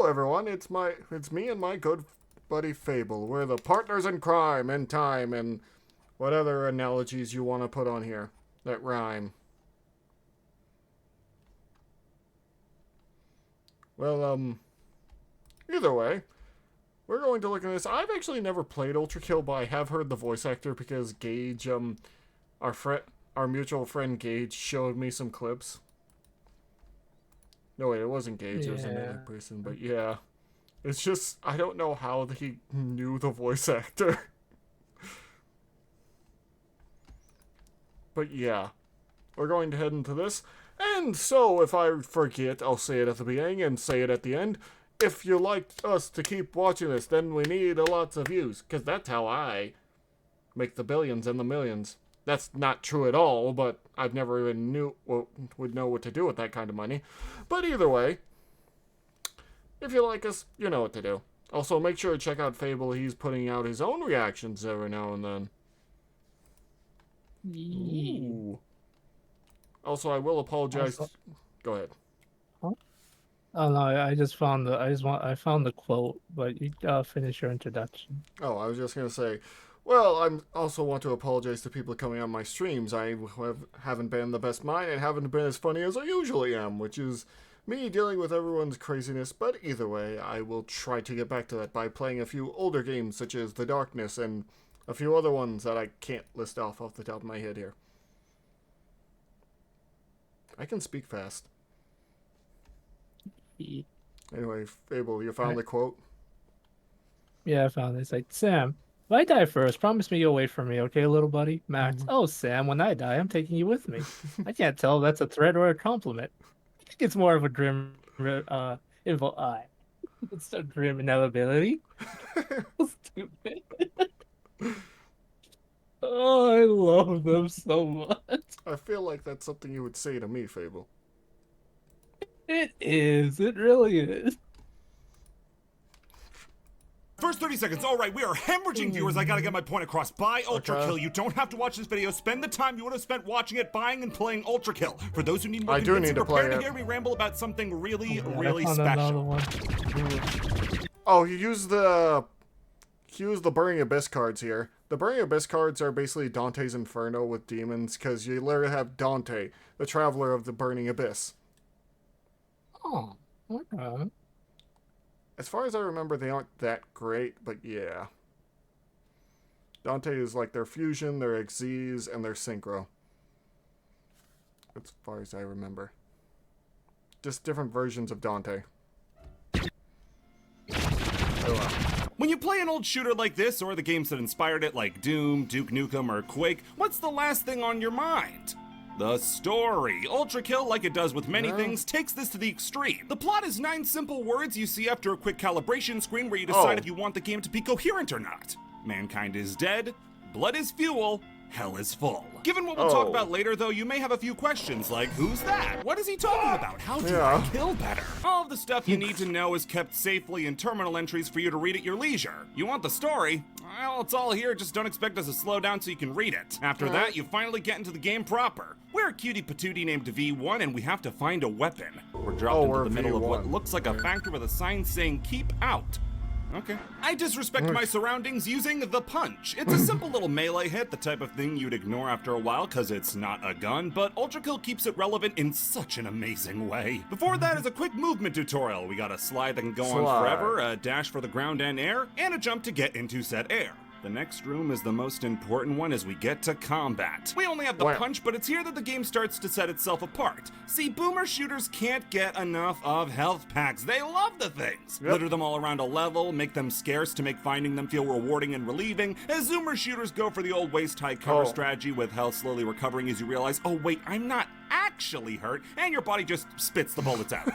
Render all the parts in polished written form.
everyone, it's me and my good buddy Fable. We're the partners in crime and time and what other analogies you want to put on here that rhyme. Well, either way, we're going to look at this. I've actually never played Ultrakill, but I have heard the voice actor because Gage, our mutual friend Gage showed me some clips. No, wait, it wasn't Gage, it was another person, but yeah. It's just, I don't know how he knew the voice actor. But yeah, we're going to head into this. And so, if I forget, I'll say it at the beginning and say it at the end. If you like us to keep watching this, then we need lots of views, because that's how I make the billions and the millions. That's not true at all, but I've never even would know what to do with that kind of money. But either way, if you like us, you know what to do. Also, make sure to check out Fable. He's putting out his own reactions every now and then. Ooh. Also, I will apologize. Go ahead. Huh? Oh no, I found the quote, but you finish your introduction. Oh, I was just gonna say, well, I also want to apologize to people coming on my streams. I haven't been the best mind and haven't been as funny as I usually am, which is me dealing with everyone's craziness. But either way, I will try to get back to that by playing a few older games such as The Darkness and a few other ones that I can't list off the top of my head here. I can speak fast. Anyway, Fable, you found the quote? Yeah, I found it. It's like, Sam, if I die first, promise me you'll wait for me, okay, little buddy? Max, oh, Sam, when I die, I'm taking you with me. I can't tell if that's a threat or a compliment. I think it's more of a grim, it's a grim inevitability. Stupid. Oh, I love them so much. I feel like that's something you would say to me, Fable. It is. It really is. First 30 seconds. All right, we are hemorrhaging viewers. I gotta get my point across. Buy Ultrakill. Okay. You don't have to watch this video. Spend the time you would have spent watching it, buying and playing Ultrakill. For those who need more convincing, prepare to hear me ramble about something really, really special. Oh, he used the Burning Abyss cards here. The Burning Abyss cards are basically Dante's Inferno with demons, because you literally have Dante, the Traveler of the Burning Abyss. Oh, okay. As far as I remember, they aren't that great, but yeah. Dante is like their fusion, their Xyz, and their synchro. As far as I remember. Just different versions of Dante. When you play an old shooter like this, or the games that inspired it like Doom, Duke Nukem, or Quake, what's the last thing on your mind? The story. Ultrakill, like it does with many things, takes this to the extreme. The plot is 9 simple words you see after a quick calibration screen where you decide if you want the game to be coherent or not. Mankind is dead, blood is fuel, hell is full. Given what we'll talk about later, though, you may have a few questions like, who's that? What is he talking about? How do I kill better? All of the stuff you need to know is kept safely in terminal entries for you to read at your leisure. You want the story? Well, it's all here, just don't expect us to slow down so you can read it. After that, you finally get into the game proper. We're a cutie patootie named V1, and we have to find a weapon. We're dropped into the middle of what looks like a factory with a sign saying, keep out. Okay. I disrespect my surroundings using the punch. It's a simple little melee hit, the type of thing you'd ignore after a while because it's not a gun, but Ultrakill keeps it relevant in such an amazing way. Before that is a quick movement tutorial. We got a slide that can go on forever, a dash for the ground and air, and a jump to get into said air. The next room is the most important one as we get to combat. We only have the punch, but it's here that the game starts to set itself apart. See, boomer shooters can't get enough of health packs. They love the things. Litter them all around a level, make them scarce to make finding them feel rewarding and relieving, as zoomer shooters go for the old waist-high cover strategy with health slowly recovering as you realize, oh wait, I'm not actually hurt, and your body just spits the bullets out.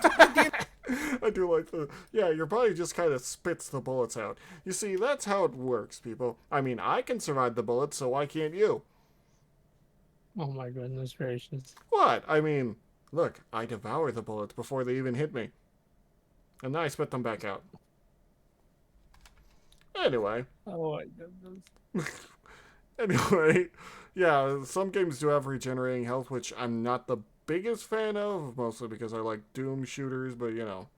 I do like your body just kind of spits the bullets out. You see, that's how it works, people. I mean, I can survive the bullets, so why can't you? Oh my goodness gracious. What? I mean, look, I devour the bullets before they even hit me. And then I spit them back out. Anyway. Oh my goodness. Anyway, yeah, some games do have regenerating health, which I'm not the biggest fan of, mostly because I like Doom shooters, but you know,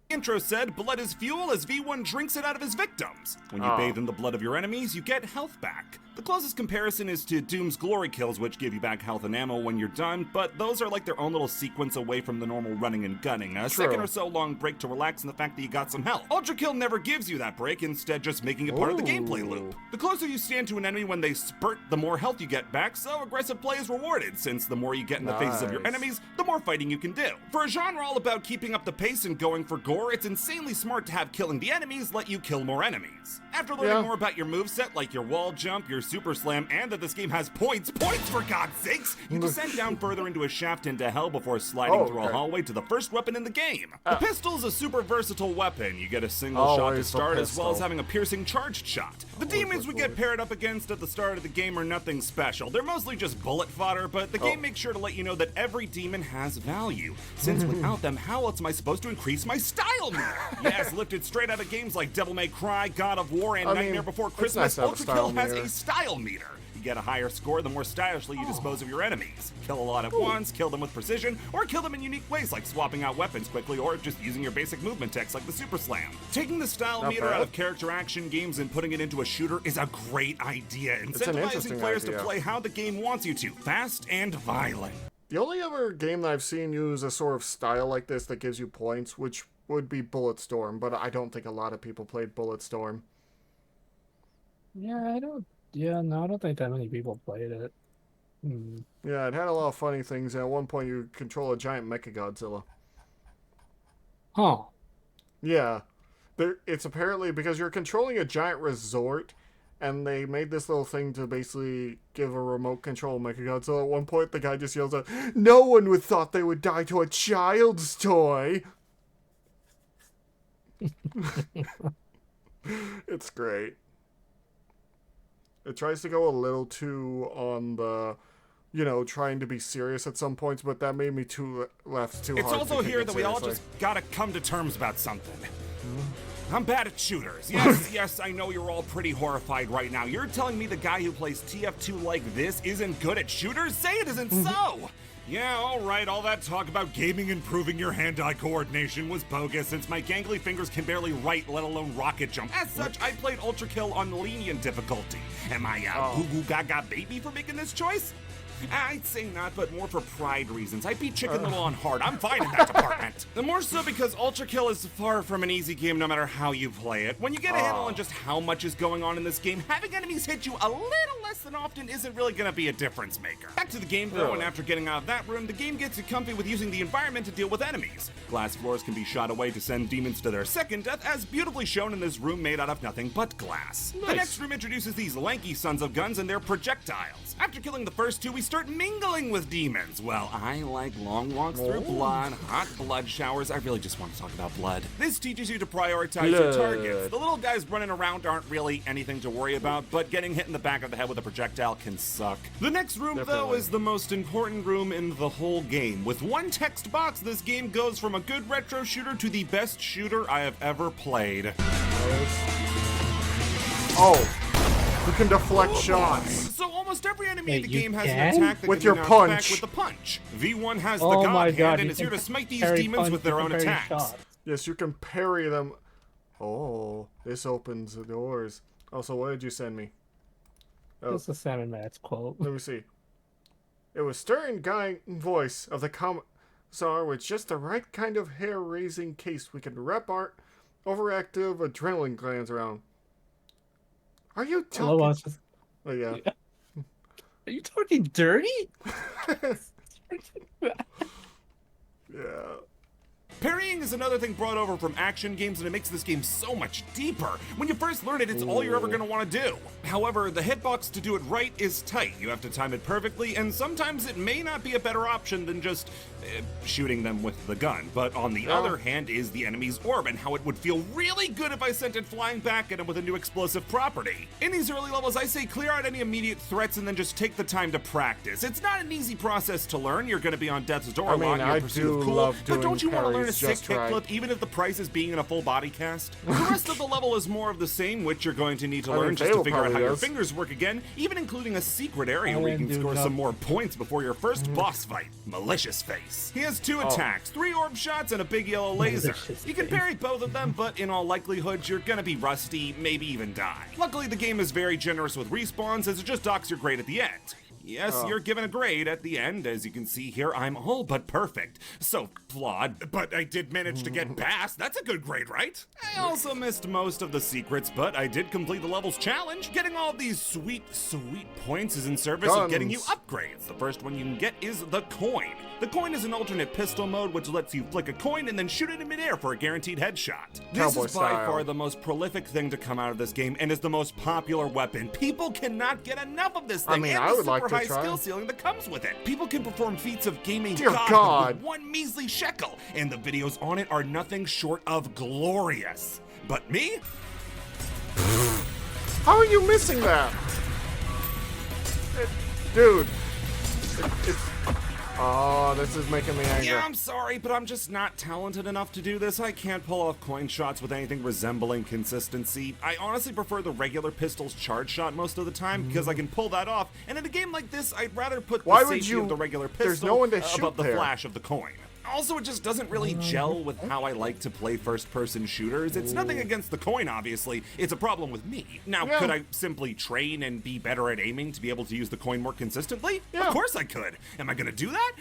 Intro said, blood is fuel as V1 drinks it out of his victims. When you bathe in the blood of your enemies, you get health back. The closest comparison is to Doom's glory kills, which give you back health and ammo when you're done, but those are like their own little sequence away from the normal running and gunning. A second or so long break to relax in the fact that you got some health. Ultrakill never gives you that break, instead just making it part of the gameplay loop. The closer you stand to an enemy when they spurt, the more health you get back, so aggressive play is rewarded, since the more you get in the faces of your enemies, the more fighting you can do. For a genre all about keeping up the pace and going for gore, it's insanely smart to have killing the enemies let you kill more enemies. After learning more about your moveset, like your wall jump, your super slam, and that this game has points for God's sakes, you descend down further into a shaft into hell before sliding through a hallway to the first weapon in the game. The pistol's a super versatile weapon. You get a single shot to start, as well as having a piercing charged shot. The demons we get paired up against at the start of the game are nothing special. They're mostly just bullet fodder, but the game makes sure to let you know that every demon has value, since without them, how else am I supposed to increase my style meter? Yes, lifted straight out of games like Devil May Cry, God of War, and Nightmare Before Christmas, Ultrakill has a style meter. You get a higher score the more stylishly you dispose of your enemies. Kill a lot at once, kill them with precision, or kill them in unique ways like swapping out weapons quickly or just using your basic movement techs like the Super Slam. Taking the style meter out of character action games and putting it into a shooter is a great idea, incentivizing players to play how the game wants you to, fast and violent. The only other game that I've seen use a sort of style like this that gives you points, which would be Bulletstorm, but I don't think a lot of people played Bulletstorm. Yeah, I don't think that many people played it. Yeah, it had a lot of funny things, and at one point you control a giant Mechagodzilla. Huh. Yeah. It's apparently because you're controlling a giant resort, and they made this little thing to basically give a remote control Mechagodzilla. At one point, the guy just yells out, "No one would thought they would die to a child's toy!" It's great. It tries to go a little too on the, trying to be serious at some points, but that made me laugh too hard. It's also here that we all just gotta come to terms about something. I'm bad at shooters. Yes, I know you're all pretty horrified right now. You're telling me the guy who plays TF2 like this isn't good at shooters? Say it isn't so! Yeah, alright, all that talk about gaming improving your hand-eye coordination was bogus, since my gangly fingers can barely write, let alone rocket jump. As such, I played Ultrakill on lenient difficulty. Am I a goo-goo gaga baby for making this choice? I'd say not, but more for pride reasons. I beat Chicken Little on hard. I'm fine in that department. The more so because Ultrakill is far from an easy game no matter how you play it. When you get a handle on just how much is going on in this game, having enemies hit you a little less than often isn't really gonna be a difference maker. Back to the game though, and after getting out of that room, the game gets you comfy with using the environment to deal with enemies. Glass floors can be shot away to send demons to their second death, as beautifully shown in this room made out of nothing but glass. Nice. The next room introduces these lanky sons of guns and their projectiles. After killing the first two, we start mingling with demons. Well, I like long walks through blood, hot blood showers. I really just want to talk about blood. This teaches you to prioritize your targets. The little guys running around aren't really anything to worry about, but getting hit in the back of the head with a projectile can suck. The next room, though, is the most important room in the whole game. With one text box, this game goes from a good retro shooter to the best shooter I have ever played. You can deflect shots. So almost every enemy in the game has an attack that with can your be knocked punch. back with the punch. V1 has the God Hand and is here to smite these demons with their own attacks. Yes, you can parry them. Oh, this opens the doors. Also, what did you send me? This is Salmon Matt's quote. Let me see. It was stirring guy voice of the commissar with just the right kind of hair-raising case we can wrap our overactive adrenaline glands around. Are you talking? Oh, yeah. Are you talking dirty? Yeah. Parrying is another thing brought over from action games, and it makes this game so much deeper. When you first learn it, it's all you're ever going to want to do. However, the hitbox to do it right is tight. You have to time it perfectly, and sometimes it may not be a better option than just shooting them with the gun. But on the other hand is the enemy's orb, and how it would feel really good if I sent it flying back at him with a new explosive property. In these early levels, I say clear out any immediate threats and then just take the time to practice. It's not an easy process to learn. You're going to be on death's door a lot in your pursuit of cool, but don't you want to learn a sick kickflip even if the price is being in a full body cast? The rest of the level is more of the same, which you're going to need to learn just to figure out how your fingers work again, even including a secret area where you can score some more points before your first boss fight, Malicious Fate. face. He has 2 attacks, 3 orb shots, and a big yellow laser. You can parry both of them, but in all likelihood, you're gonna be rusty, maybe even die. Luckily, the game is very generous with respawns, as it just docks your grade at the end. Yes, you're given a grade at the end. As you can see here, I'm all but perfect. So flawed, but I did manage to get past. That's a good grade, right? I also missed most of the secrets, but I did complete the levels challenge. Getting all these sweet points is in service of getting you upgrades. The first one you can get is the coin. The coin is an alternate pistol mode, which lets you flick a coin and then shoot it in midair for a guaranteed headshot. This is by far the most prolific thing to come out of this game and is the most popular weapon. People cannot get enough of this thing. I mean, and I the would like super to high try. skill ceiling that comes with it. People can perform feats of gaming Dear godhood God. with 1 measly shekel, and the videos on it are nothing short of glorious. But me? How are you missing that? Dude. Oh, this is making me angry. Yeah, I'm sorry, but I'm just not talented enough to do this. I can't pull off coin shots with anything resembling consistency. I honestly prefer the regular pistol's charge shot most of the time because I can pull that off. And in a game like this, I'd rather put the safety of the regular pistol There's no one to shoot above the there. flash of the coin. Also, it just doesn't really gel with how I like to play first-person shooters. It's nothing against the coin, obviously. It's a problem with me. Now, could I simply train and be better at aiming to be able to use the coin more consistently? Yeah. Of course I could. Am I gonna do that?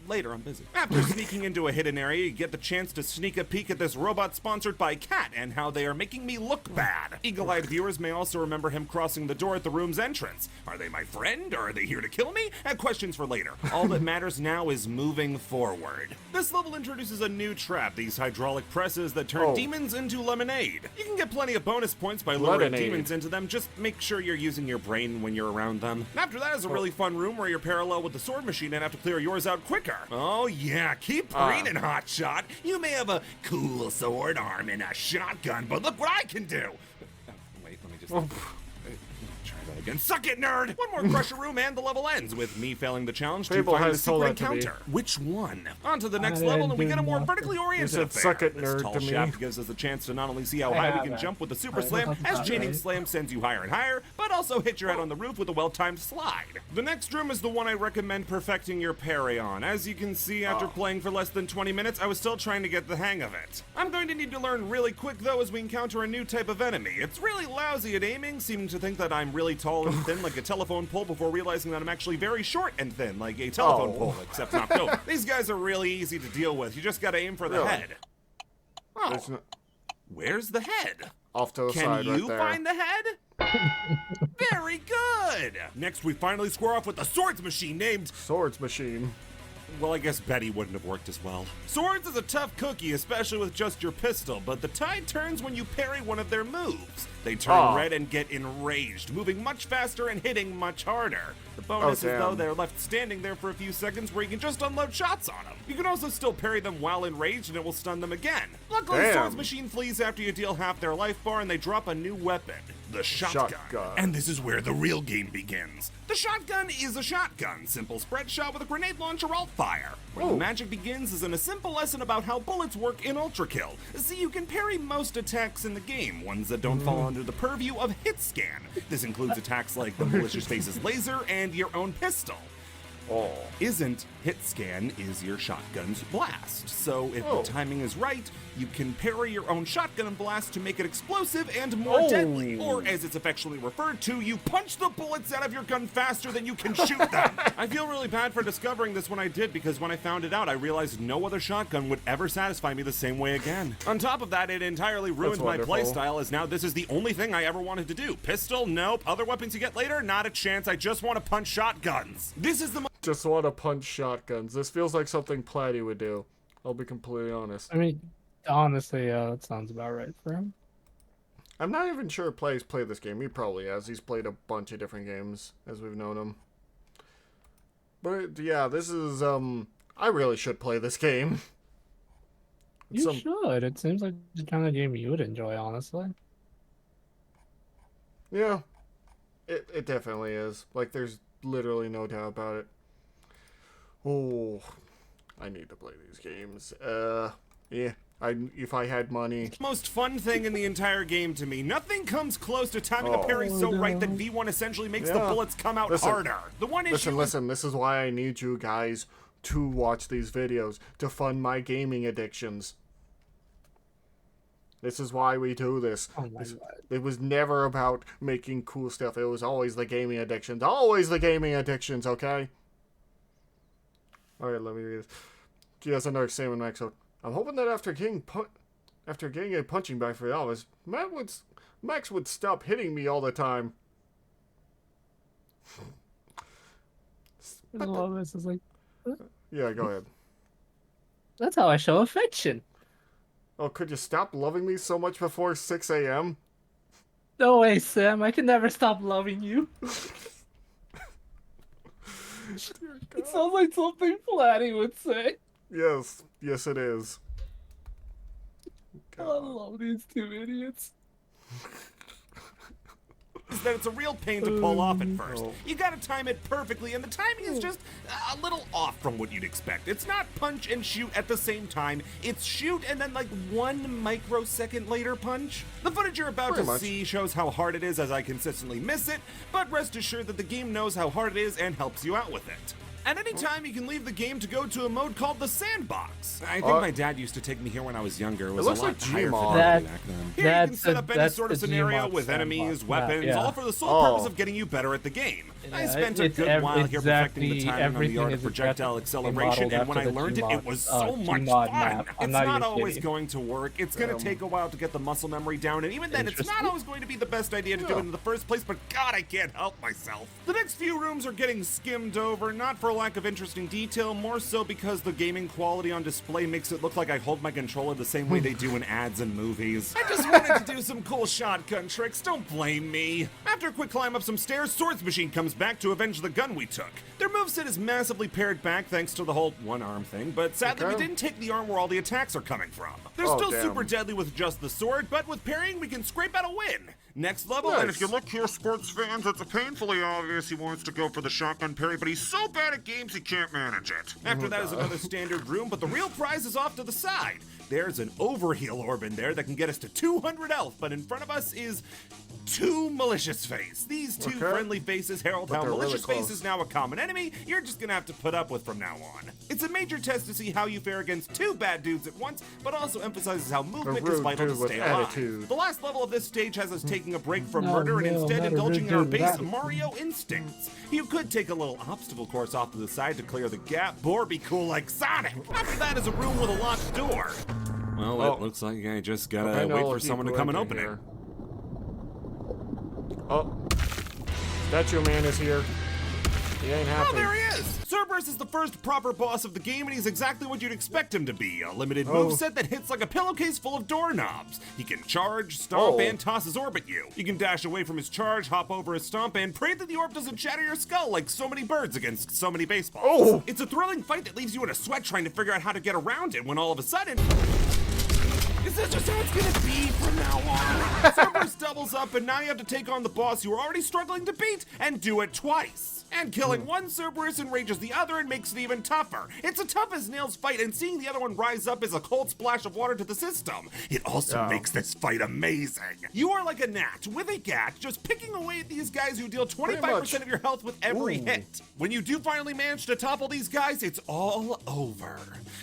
Later, I'm busy. After sneaking into a hidden area, you get the chance to sneak a peek at this robot sponsored by Cat and how they are making me look bad. Eagle-eyed viewers may also remember him crossing the door at the room's entrance. Are they my friend, or are they here to kill me? Questions for later. All that matters now is moving forward. This level introduces a new trap, these hydraulic presses that turn demons into lemonade. You can get plenty of bonus points by luring demons into them, just make sure you're using your brain when you're around them. After that is a really fun room where you're parallel with the sword machine and have to clear yours out quicker. Oh yeah, keep reading, hotshot. You may have a cool sword arm and a shotgun, but look what I can do. Wait, let me just... Try that again. Suck it, nerd! One more crusher room and the level ends with me failing the challenge to People find the has told secret that to me. encounter. Which one? On to the next I level and we didn't get a more do vertically oriented said, affair. "Suck it, This nerd," tall to me. shaft gives us a chance to not only see how I high we have can that. jump with the super I slam, love as that, chaining right? slam sends you higher and higher, but also hit your head on the roof with a well-timed slide. The next room is the one I recommend perfecting your parry on. As you can see, after playing for less than 20 minutes, I was still trying to get the hang of it. I'm going to need to learn really quick though as we encounter a new type of enemy. It's really lousy at aiming, seeming to think that I'm really tall and thin like a telephone pole before realizing that I'm actually very short and thin like a telephone pole, except not no. These guys are really easy to deal with. You just gotta aim for the Really? head. Oh, There's no- where's the head? off to the Can side you right there. find the head? Very good! Next, we finally square off with the swords machine named... Swords machine. Well, I guess Betty wouldn't have worked as well. Swords is a tough cookie, especially with just your pistol, but the tide turns when you parry one of their moves. They turn red and get enraged, moving much faster and hitting much harder. The bonus is, though, damn. they're left standing there for a few seconds where you can just unload shots on them. You can also still parry them while enraged and it will stun them again. Luckily, Damn. Swords Machine flees after you deal half their life bar and they drop a new weapon. The shotgun. And this is where the real game begins. The shotgun is a shotgun. Simple spread shot with a grenade launcher alt fire. Where the magic begins is in a simple lesson about how bullets work in Ultrakill. See, you can parry most attacks in the game, ones that don't fall under the purview of hit scan. This includes attacks like the malicious face's laser and your own pistol. Isn't hit scan is your shotgun's blast. So if the timing is right, you can parry your own shotgun blast to make it explosive and more deadly. Or as it's affectionately referred to, you punch the bullets out of your gun faster than you can shoot them. I feel really bad for discovering this when I did, because when I found it out, I realized no other shotgun would ever satisfy me the same way again. On top of that, it entirely ruined my playstyle, as now this is the only thing I ever wanted to do. Pistol? Nope. Other weapons you get later? Not a chance. I just want to punch shotguns. This is the Just want to punch shotguns. This feels like something Platty would do. I'll be completely honest. I mean, honestly, that sounds about right for him. I'm not even sure Platty's played this game. He probably has. He's played a bunch of different games as we've known him. But yeah, this is I really should play this game. You should. It seems like the kind of game you would enjoy, honestly. Yeah. It definitely is. Like, there's literally no doubt about it. Oh, I need to play these games. Yeah. If I had money. most fun thing in the entire game to me. Nothing comes close to timing a parry so right that V1 essentially makes the bullets come out harder. The one issue Listen, this is why I need you guys to watch these videos, to fund my gaming addictions. This is why we do this. Oh my God. It was never about making cool stuff. It was always the gaming addictions. Always the gaming addictions, okay? Alright, let me read this. Yes, another Sam and Max. So I'm hoping that after getting a punching bag for Elvis, Max would stop hitting me all the time. I love this. It's like, Yeah, go ahead. that's how I show affection. Oh, could you stop loving me so much before 6 a.m.? No way, Sam. I can never stop loving you. It sounds like something Flatty would say. Yes, it is. I love these two idiots. Is that it's a real pain to pull off at first. You gotta time it perfectly, and the timing is just a little off from what you'd expect. It's not punch and shoot at the same time. It's shoot and then like 1 microsecond later punch. The footage you're about to see shows how hard it is as I consistently miss it, but rest assured that the game knows how hard it is and helps you out with it. At any time, you can leave the game to go to a mode called the Sandbox. I think my dad used to take me here when I was younger. It was looks a lot like higher Gmod. fidelity back then. Here you can set up any that's sort of the scenario Gmod with enemies, Sandbox. weapons, Yeah. all for the sole purpose of getting you better at the game. I spent a good while here perfecting the timing on the art of projectile acceleration, and when I learned it, it was so much fun. It's not always going to work. It's going to take a while to get the muscle memory down, and even then, it's not always going to be the best idea to do it in the first place, but God, I can't help myself. The next few rooms are getting skimmed over, not for lack of interesting detail, more so because the gaming quality on display makes it look like I hold my controller the same way they do in ads and movies. I just wanted to do some cool shotgun tricks, don't blame me. After a quick climb up some stairs, Swordmachine comes back to avenge the gun we took. Their moveset is massively pared back thanks to the whole one-arm thing, but sadly we didn't take the arm where all the attacks are coming from. They're still super deadly with just the sword, but with parrying we can scrape out a win. Next level, and if you look here, sports fans, it's painfully obvious he wants to go for the shotgun parry, but he's so bad at games he can't manage it. After that is another standard room, but the real prize is off to the side. There's an overheal orb in there that can get us to 200 health, but in front of us is 2 malicious face. These 2 friendly faces herald how malicious face is now a common enemy you're just gonna have to put up with from now on. It's a major test to see how you fare against 2 bad dudes at once, but also emphasizes how movement is vital to stay alive. The last level of this stage has us taking a break from murder and instead indulging in our base Mario instincts. You could take a little obstacle course off to the side to clear the gap, or be cool like Sonic. After that is a room with a locked door. Well, it looks like I just gotta wait for someone to come and open it. Oh, Statue Man is here. He ain't happy. Oh, there he is! Cerberus is the first proper boss of the game, and he's exactly what you'd expect him to be. A limited moveset that hits like a pillowcase full of doorknobs. He can charge, stomp, and toss his orb at you. You can dash away from his charge, hop over his stomp, and pray that the orb doesn't shatter your skull like so many birds against so many baseballs. It's a thrilling fight that leaves you in a sweat trying to figure out how to get around it when all of a sudden... Is this just how it's gonna be from now on? Cerberus doubles up, and now you have to take on the boss you were already struggling to beat, and do it twice. And killing one Cerberus enrages the other and makes it even tougher. It's a tough as nails fight, and seeing the other one rise up is a cold splash of water to the system. It also makes this fight amazing. You are like a gnat with a gat, just picking away at these guys who deal 25% of your health with every hit. When you do finally manage to topple these guys, it's all over.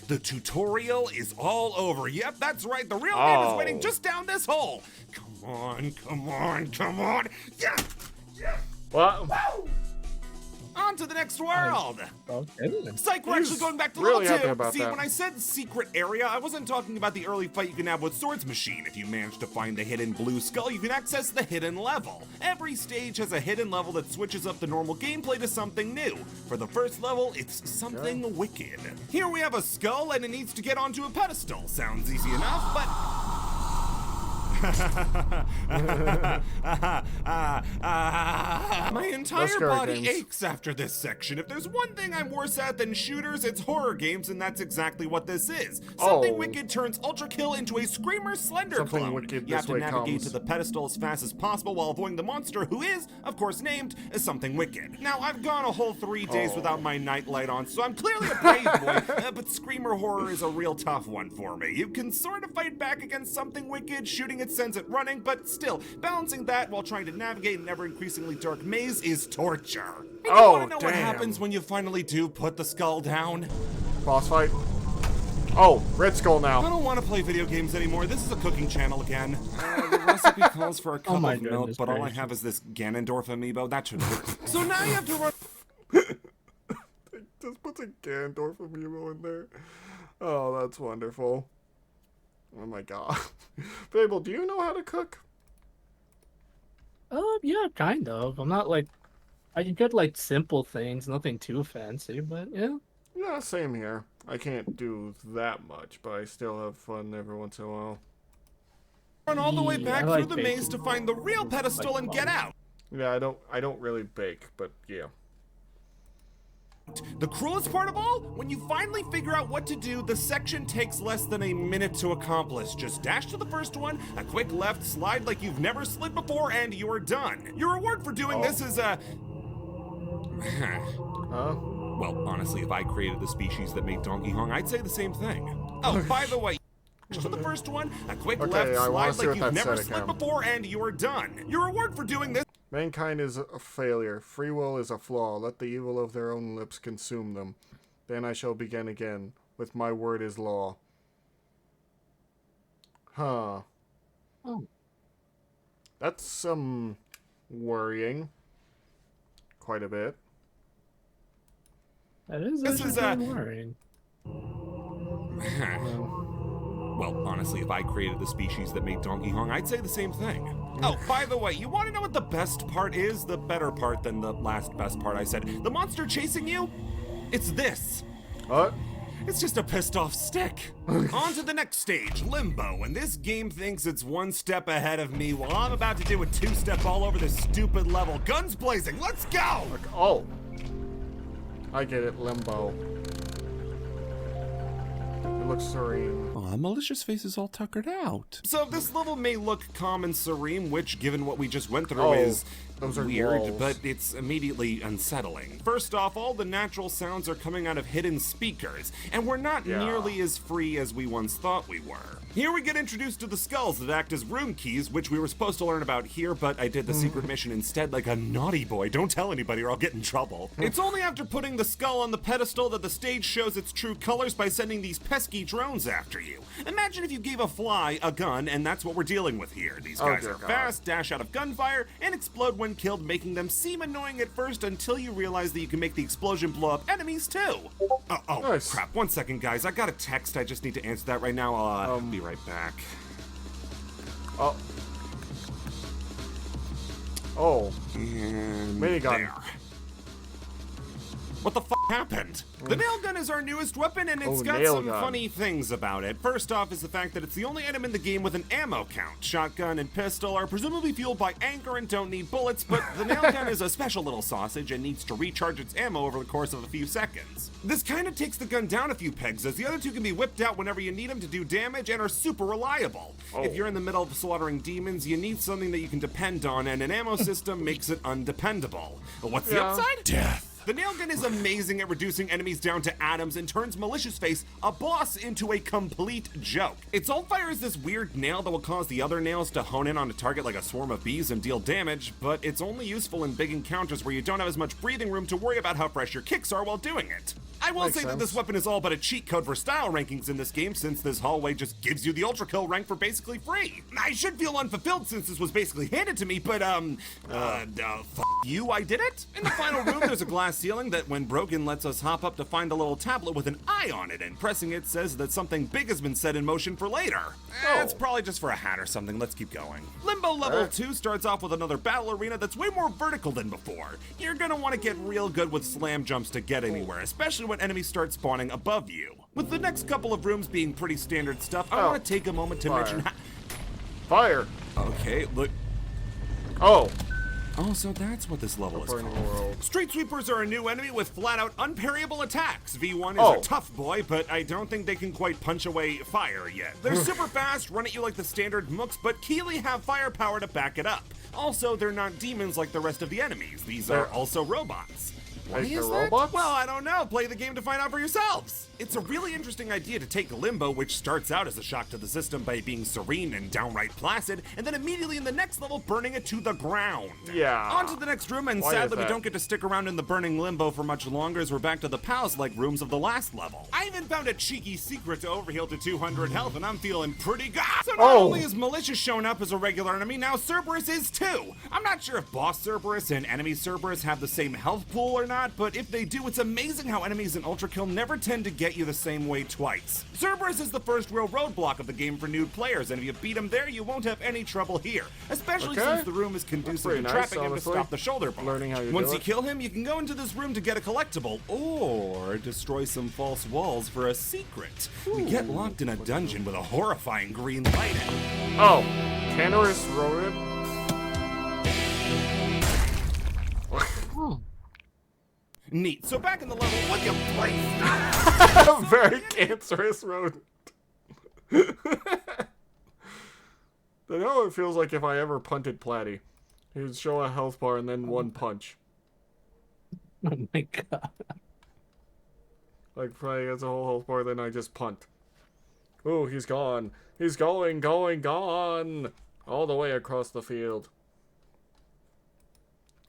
The tutorial is all over. Yep, that's right. The real game is waiting just down this hole. Come on, come on, come on. Yeah! Yeah! What? Woo! On to the next world! Okay. Psych, we're actually going back to really level 2. about See, that. when I said secret area, I wasn't talking about the early fight you can have with Swordmachine. If you manage to find the hidden blue skull, you can access the hidden level. Every stage has a hidden level that switches up the normal gameplay to something new. For the first level, it's something wicked. Here we have a skull and it needs to get onto a pedestal. Sounds easy enough, but... My entire body aches after this section. If there's one thing I'm worse at than shooters, it's horror games, and that's exactly what this is. Something Wicked turns Ultrakill into a Screamer Slender clone. You have to navigate to the pedestal as fast as possible while avoiding the monster, who is, of course, named as Something Wicked. Now, I've gone a whole 3 days without my nightlight on, so I'm clearly a brave boy, but Screamer horror is a real tough one for me. You can sort of fight back against Something Wicked, shooting its it sends it running, but still, balancing that while trying to navigate an ever-increasingly dark maze is torture. And you Oh, wanna know what damn. happens when you finally do put the skull down? Boss fight. Oh, red skull I now. don't want to play video games anymore. This is a cooking channel again. The recipe calls for a cup my of milk, goodness but all I gracious. have is this Ganondorf amiibo. That should work. So now you have to run. Just puts a Gandorf amiibo in there. Oh, that's wonderful. Oh my god. Fable, do you know how to cook? Yeah, kind of. I'm not like, I can get like simple things, nothing too fancy, but yeah. Yeah, same here. I can't do that much, but I still have fun every once in a while. Run all the way Yeah, back I through like the baking. maze to find the real pedestal and get out. Yeah, I don't really bake, but yeah. The cruelest part of all? When you finally figure out what to do, the section takes less than a minute to accomplish. Just dash to the first one, a quick left slide like you've never slid before, and you're done. Your reward for doing this is a... Huh? Well, honestly, if I created the species that made Donkey Kong, I'd say the same thing. Oh, by the way, to the first one, a quick Okay, left I wanna slide see like what you've that never said slid again. before, and you're done. Your reward for doing this... Mankind is a failure. Free will is a flaw. Let the evil of their own lips consume them. Then I shall begin again. With my word is law. Huh. Oh. That's, worrying. Quite a bit. That is This actually is, kind of worrying. Well, honestly, if I created the species that made Donkey Kong, I'd say the same thing. Oh, by the way, you want to know what the best part is? The better part than the last best part I said. The monster chasing you? It's this. What? It's just a pissed off stick. On to the next stage, Limbo, and this game thinks it's one step ahead of me while I'm about to do a two-step all over this stupid level. Guns blazing, let's go! Oh. I get it, limbo. It looks serene. Aw, Malicious Face is all tuckered out. So this level may look calm and serene, which, given what we just went through, Oh, is those are weird, walls. but it's immediately unsettling. First off, all the natural sounds are coming out of hidden speakers, and we're not Yeah. nearly as free as we once thought we were. Here we get introduced to the skulls that act as room keys, which we were supposed to learn about here, but I did the secret mission instead like a naughty boy. Don't tell anybody or I'll get in trouble. It's only after putting the skull on the pedestal that the stage shows its true colors by sending these pesky drones after you. Imagine if you gave a fly a gun, and that's what we're dealing with here. These guys dear are God. fast, dash out of gunfire, and explode when killed, making them seem annoying at first until you realize that you can make the explosion blow up enemies too. Oh, Nice. crap. 1 second, guys. I got a text. I just need to answer that right now. I'll be right back. Oh. Oh. And Minigun. there. What the f happened? The Nailgun is our newest weapon, and it's Oh, got some Nailgun. funny things about it. First off is the fact that it's the only item in the game with an ammo count. Shotgun and pistol are presumably fueled by anger and don't need bullets, but the Nailgun is a special little sausage and needs to recharge its ammo over the course of a few seconds. This kind of takes the gun down a few pegs, as the other two can be whipped out whenever you need them to do damage and are super reliable. If you're in the middle of slaughtering demons, you need something that you can depend on, and an ammo system makes it undependable. But what's the Yeah. upside? Death. The Nailgun is amazing at reducing enemies down to atoms and turns Malicious Face, a boss, into a complete joke. Its ult fire is this weird nail that will cause the other nails to hone in on a target like a swarm of bees and deal damage, but it's only useful in big encounters where you don't have as much breathing room to worry about how fresh your kicks are while doing it. I will Makes say that sense. this weapon is all but a cheat code for style rankings in this game, since this hallway just gives you the Ultrakill rank for basically free. I should feel unfulfilled since this was basically handed to me, but f you, I did it. In the final room, there's a glass ceiling that, when broken, lets us hop up to find a little tablet with an eye on it, and pressing it says that something big has been set in motion for later. It's probably just for a hat or something. Let's keep going. Limbo level 2 starts off with another battle arena that's way more vertical than before. You're gonna want to get real good with slam jumps to get anywhere, especially when enemies start spawning above you. With the next couple of rooms being pretty standard stuff, I want to take a moment to Fire. mention Fire. Okay, look. Oh. Oh, so that's what this level is Burning called. world. Street Sweepers are a new enemy with flat-out unparryable attacks. V1 is Oh. a tough boy, but I don't think they can quite punch away fire yet. They're super fast, run at you like the standard mooks, but Keeley have firepower to back it up. Also, they're not demons like the rest of the enemies. These are also robots. Why Make the is that? robots? Well, I don't know. Play the game to find out for yourselves. It's a really interesting idea to take Limbo, which starts out as a shock to the system by being serene and downright placid, and then immediately in the next level burning it to the ground. Yeah. On to the next room, and Why is sadly we that? don't get to stick around in the burning Limbo for much longer as we're back to the palace-like rooms of the last level. I even found a cheeky secret to overheal to 200 health, and I'm feeling pretty good. So not only is Malicious shown up as a regular enemy, now Cerberus is too. I'm not sure if boss Cerberus and enemy Cerberus have the same health pool or not, but if they do, it's amazing how enemies in Ultrakill never tend to get you the same way twice. Cerberus is the first real roadblock of the game for new players, and if you beat him there, you won't have any trouble here, especially since the room is conducive pretty to nice, trapping him to honestly. stop the shoulder bar. Learning how you Once do you it. kill him, you can go into this room to get a collectible, or destroy some false walls for a secret. We get locked in a dungeon with a horrifying green light in it. Oh, Tannerus rodent. Neat. So back in the level, would you please? Very cancerous rodent. I know it feels like if I ever punted Platty. He would show a health bar and then one punch. Oh my god. Like Platty gets a whole health bar, then I just punt. Ooh, he's gone. He's gone. All the way across the field.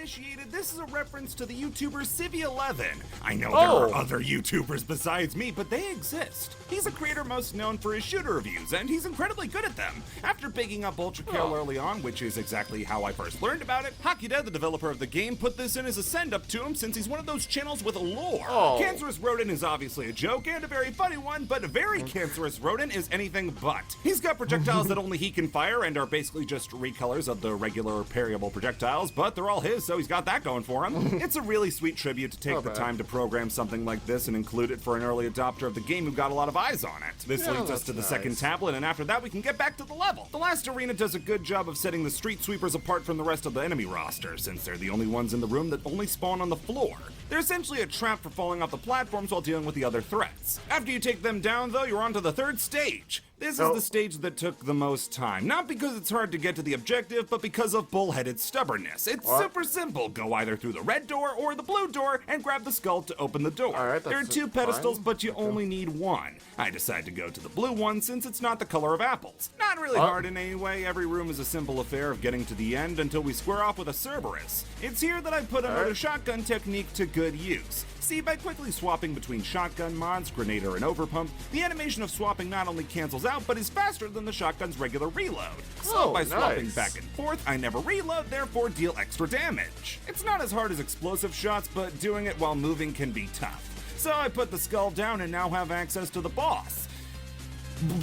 Initiated, this is a reference to the YouTuber Civi11. I know Oh. there are other YouTubers besides me, but they exist. He's a creator most known for his shooter reviews, and he's incredibly good at them. After picking up Ultrakill early on, which is exactly how I first learned about it, Hakuda, the developer of the game, put this in as a send-up to him since he's one of those channels with lore. Oh. Cancerous Rodent is obviously a joke and a very funny one, but Very Cancerous Rodent is anything but. He's got projectiles that only he can fire and are basically just recolors of the regular parryable projectiles, but they're all his, so he's got that going for him. It's a really sweet tribute to take Not the bad. time to program something like this and include it for an early adopter of the game who got a lot of eyes on it. This Yeah, leads us that's to the nice. second tablet, and after that we can get back to the level. The last arena does a good job of setting the street sweepers apart from the rest of the enemy roster, since they're the only ones in the room that only spawn on the floor. They're essentially a trap for falling off the platforms while dealing with the other threats. After you take them down, though, you're on to the third stage. This is the stage that took the most time, not because it's hard to get to the objective, but because of bullheaded stubbornness. It's super simple. Go either through the red door or the blue door and grab the skull to open the door. Alright, There are that's two pedestals, fine. but you only need one. I decided to go to the blue one since it's not the color of apples. Not really hard in any way. Every room is a simple affair of getting to the end until we square off with a Cerberus. It's here that I put another shotgun technique to good use. See, by quickly swapping between shotgun mods, grenader, and overpump, the animation of swapping not only cancels out, but is faster than the shotgun's regular reload. So Oh, by swapping nice. back and forth, I never reload, therefore deal extra damage. It's not as hard as explosive shots, but doing it while moving can be tough. So I put the skull down and now have access to the boss.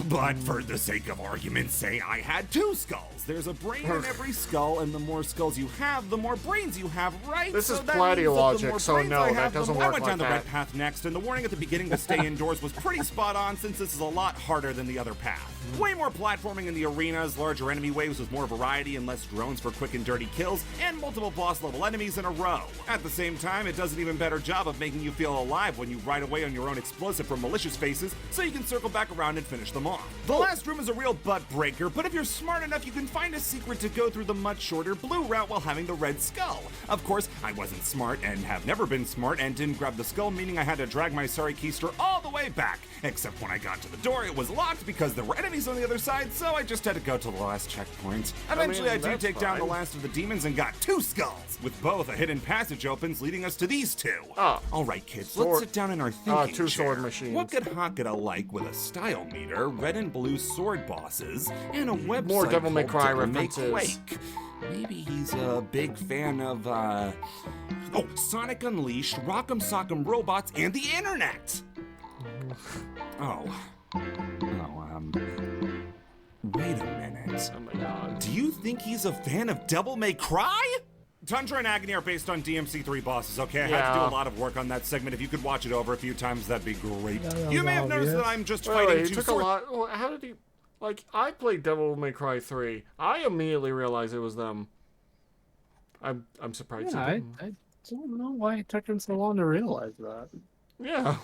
But for the sake of argument, say I had two skulls. There's a brain in every skull, and the more skulls you have, the more brains you have, right? This is So that Platty means that the logic, more so brains no, I that have, the doesn't more- I work went like down the that. red path next, and the warning at the beginning to stay indoors was pretty spot on since this is a lot harder than the other path. Way more platforming in the arenas, larger enemy waves with more variety and less drones for quick and dirty kills, and multiple boss level enemies in a row. At the same time, it does an even better job of making you feel alive when you ride away on your own explosive from malicious faces, so you can circle back around and finish them off. The last room is a real butt breaker, but if you're smart enough, you can find a secret to go through the much shorter blue route while having the red skull. Of course, I wasn't smart and have never been smart and didn't grab the skull, meaning I had to drag my sorry keister all the way back. Except when I got to the door, it was locked because there were enemies on the other side, so I just had to go to the last checkpoint. Eventually, I do that's take down the fine. last of the demons and got two skulls, with both a hidden passage opens leading us to these two. Ah. All right, kids, Sword- let's sit down in our thinking two chair. sword machines. What could Hakuda like with a style meter, red and blue sword bosses, and a website More Devil May called Cry Devil May references. Quake? Maybe he's a big fan of, Sonic Unleashed, Rock'em Sock'em Robots, and the Internet! Wait a minute. Oh my god. Do you think he's a fan of Devil May Cry? Tundra and Agony are based on DMC3 bosses, okay? I had to do Yeah. a lot of work on that segment. If you could watch it over a few times, that'd be great. that You was may have noticed obvious. that I'm just Wait, fighting he two took a sword- lot. Well, how did he? Like, I played Devil May Cry 3. I immediately realized it was them. I'm surprised. Yeah, he I didn't. don't know why it took him so long to realize that. Yeah.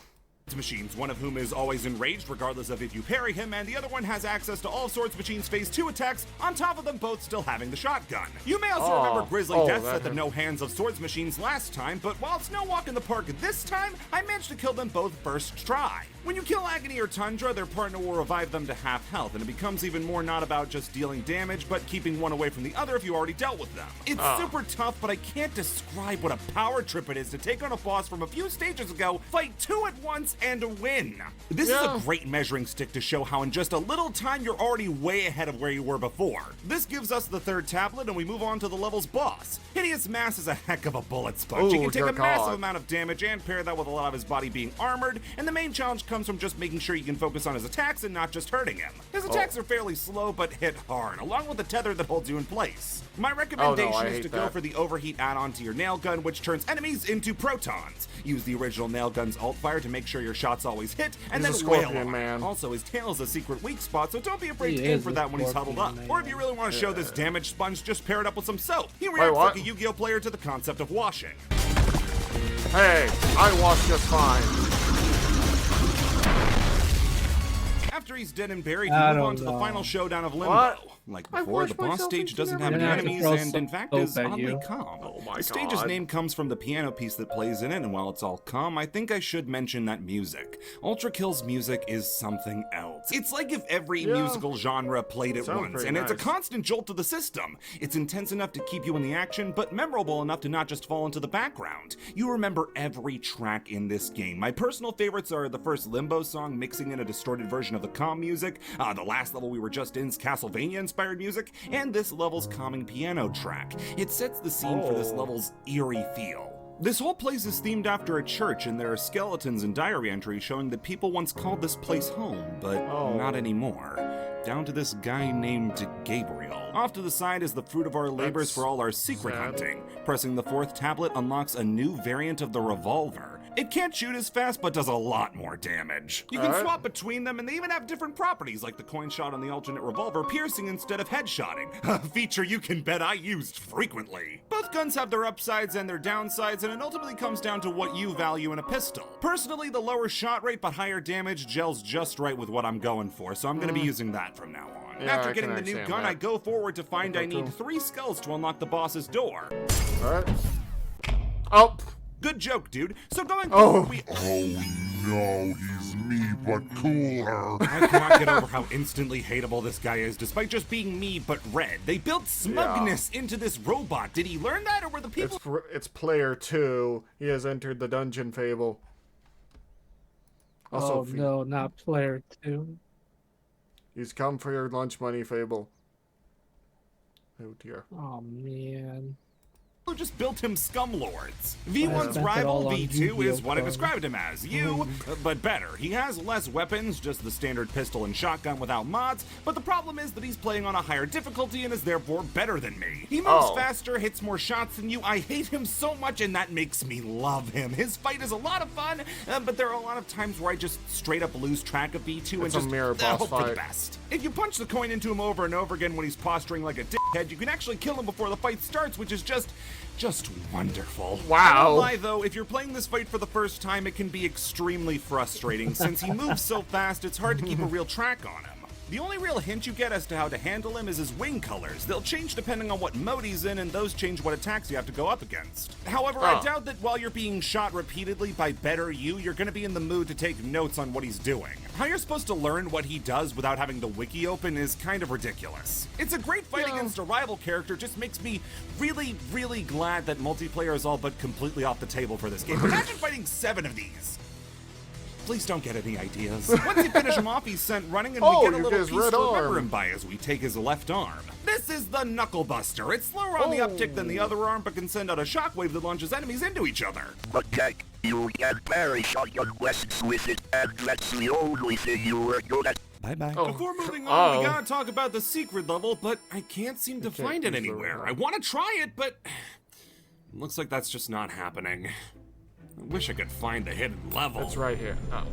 Machines, one of whom is always enraged regardless of if you parry him, and the other one has access to all of Swordmachine's phase 2 attacks, on top of them both still having the shotgun. You may also remember grisly deaths at the no hands of Swordmachines last time, but while it's no walk in the park this time, I managed to kill them both first try. When you kill Agony or Tundra, their partner will revive them to half health, and it becomes even more not about just dealing damage, but keeping one away from the other if you already dealt with them. It's super tough, but I can't describe what a power trip it is to take on a boss from a few stages ago, fight 2 at once, and win. This is a great measuring stick to show how in just a little time you're already way ahead of where you were before. This gives us the 3rd tablet, and we move on to the level's boss. Hideous Mass is a heck of a bullet sponge. He can take a massive amount of damage and pair that with a lot of his body being armored, and the main challenge comes from just making sure you can focus on his attacks and not just hurting him. His attacks are fairly slow but hit hard, along with the tether that holds you in place. My recommendation is to go for the overheat add-on to your Nailgun, which turns enemies into protons. Use the original Nailgun's alt fire to make sure your shots always hit, and then wail on him. Also, his tail is a secret weak spot, so don't be afraid to aim for that when he's huddled up. Or if you really want to show this damage sponge, just pair it up with some soap. He reacts like a Yu-Gi-Oh player to the concept of washing. Hey, I wash just fine. After he's dead and buried, you move on to the final showdown of Limbo. Like before, the boss stage doesn't have any enemies and in fact is oddly calm. The stage's name comes from the piano piece that plays in it, and while it's all calm, I think I should mention that music. Ultrakill's music is something else. It's like if every musical genre played at once, and it's a constant jolt to the system. It's intense enough to keep you in the action, but memorable enough to not just fall into the background. You remember every track in this game. My personal favorites are the first Limbo song mixing in a distorted version of the calm music, the last level we were just in's Castlevania-inspired music, and this level's calming piano track. It sets the scene for this level's eerie feel. This whole place is themed after a church, and there are skeletons and diary entries showing that people once called this place home, but not anymore. Down to this guy named Gabriel. Off to the side is the fruit of our labors for all our secret hunting. Pressing the 4th tablet unlocks a new variant of the revolver. It can't shoot as fast, but does a lot more damage. You can swap between them, and they even have different properties, like the coin shot on the alternate revolver piercing instead of headshotting, a feature you can bet I used frequently. Both guns have their upsides and their downsides, and it ultimately comes down to what you value in a pistol. Personally, the lower shot rate but higher damage gels just right with what I'm going for, so I'm going to be using that from now on. After getting the new gun, I go forward to find I need 3 skulls to unlock the boss's door. Good joke, dude. So going forward, we... Oh no, he's me, but cooler. I cannot get over how instantly hateable this guy is, despite just being me, but red. They built smugness into this robot. Did he learn that, or were the people... It's player 2. He has entered the dungeon fable. Also, no, not player 2. He's come for your lunch money, Fable. Oh dear. Oh man. Who just built him scumlords. V1's rival, V2, is what I described him as. But better. He has less weapons, just the standard pistol and shotgun without mods, but the problem is that he's playing on a higher difficulty and is therefore better than me. He moves faster, hits more shots than you. I hate him so much, and that makes me love him. His fight is a lot of fun, but there are a lot of times where I just straight up lose track of V2 and just hope for the best. If you punch the coin into him over and over again when he's posturing like a dickhead, you can actually kill him before the fight starts, which is just wonderful. Wow. I won't lie though, if you're playing this fight for the first time, it can be extremely frustrating. Since he moves so fast, it's hard to keep a real track on him. The only real hint you get as to how to handle him is his wing colors. They'll change depending on what mode he's in, and those change what attacks you have to go up against. However, I doubt that while you're being shot repeatedly by better you're gonna be in the mood to take notes on what he's doing. How you're supposed to learn what he does without having the wiki open is kind of ridiculous. It's a great fight against a rival character, just makes me really, really glad that multiplayer is all but completely off the table for this game. Imagine fighting 7 of these. Please don't get any ideas. Once you finish him off, he's sent running, and we get a little piece to remember him by as we take his left arm. This is the Knuckle Buster. It's slower on the uptick than the other arm, but can send out a shockwave that launches enemies into each other. But Jack, you can parry shotgun weapons with it, and that's the only thing you were good at. Bye-bye. Before moving on, we gotta talk about the secret level, but I can't seem to find it anywhere. I want to try it, but looks like that's just not happening. I wish I could find the hidden level. It's right here. Oh.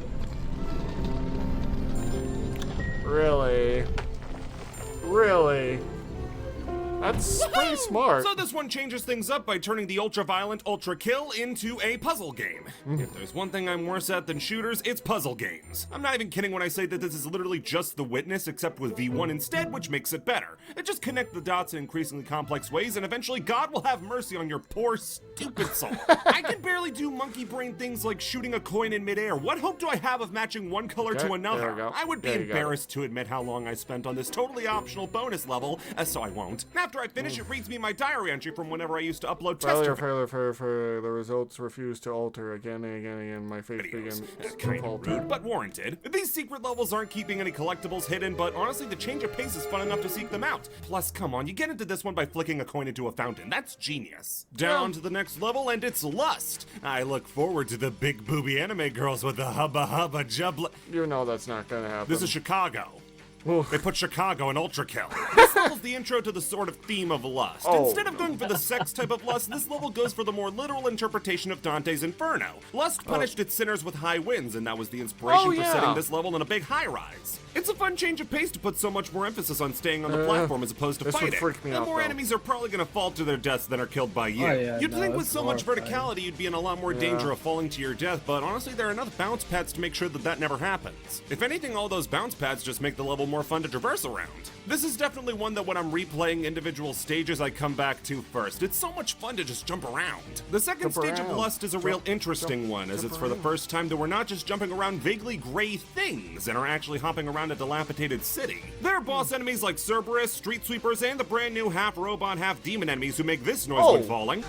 Really? Really? That's pretty smart. So this one changes things up by turning the ultra-violent Ultrakill into a puzzle game. If there's one thing I'm worse at than shooters, it's puzzle games. I'm not even kidding when I say that this is literally just The Witness, except with V1 instead, which makes it better. It just connects the dots in increasingly complex ways, and eventually God will have mercy on your poor, stupid soul. I can barely do monkey brain things like shooting a coin in midair. What hope do I have of matching one color to There we another? go. I would be There you go. embarrassed to admit how long I spent on this totally optional bonus level, so I won't. After I finish, it reads me my diary entry from whenever I used to upload tester Failure for the results refused to alter again and again and again. My faith videos. begins Kind to of falter. rude, but warranted. These secret levels aren't keeping any collectibles hidden, but honestly, the change of pace is fun enough to seek them out. Plus, come on, you get into this one by flicking a coin into a fountain. That's genius. Down to the next level, and it's Lust. I look forward to the big booby anime girls with the hubba hubba jubla. You know that's not gonna happen. This is Chicago. Oof. They put Chicago in Ultrakill. This level's the intro to the sort of theme of lust. Oh, Instead of going for the sex type of lust, this level goes for the more literal interpretation of Dante's Inferno. Lust punished its sinners with high winds, and that was the inspiration Oh, for yeah. setting this level in a big high-rise. It's a fun change of pace to put so much more emphasis on staying on the platform as opposed to this would fighting. freak me and out, more though. enemies are probably going to fall to their deaths than are killed by you. Oh, yeah, You'd no, think with it's so much horrifying. verticality you'd be in a lot more danger of falling to your death, but honestly there are enough bounce pads to make sure that that never happens. If anything, all those bounce pads just make the level more fun to traverse around. This is definitely one that when I'm replaying individual stages I come back to first. It's so much fun to just jump around. The second Jump stage of around. Lust is a real interesting one, as it's for the first time that we're not just jumping around vaguely gray things and are actually hopping around a dilapidated city. There are boss enemies like Cerberus, street sweepers, and the brand new half-robot, half-demon enemies who make this noise when falling.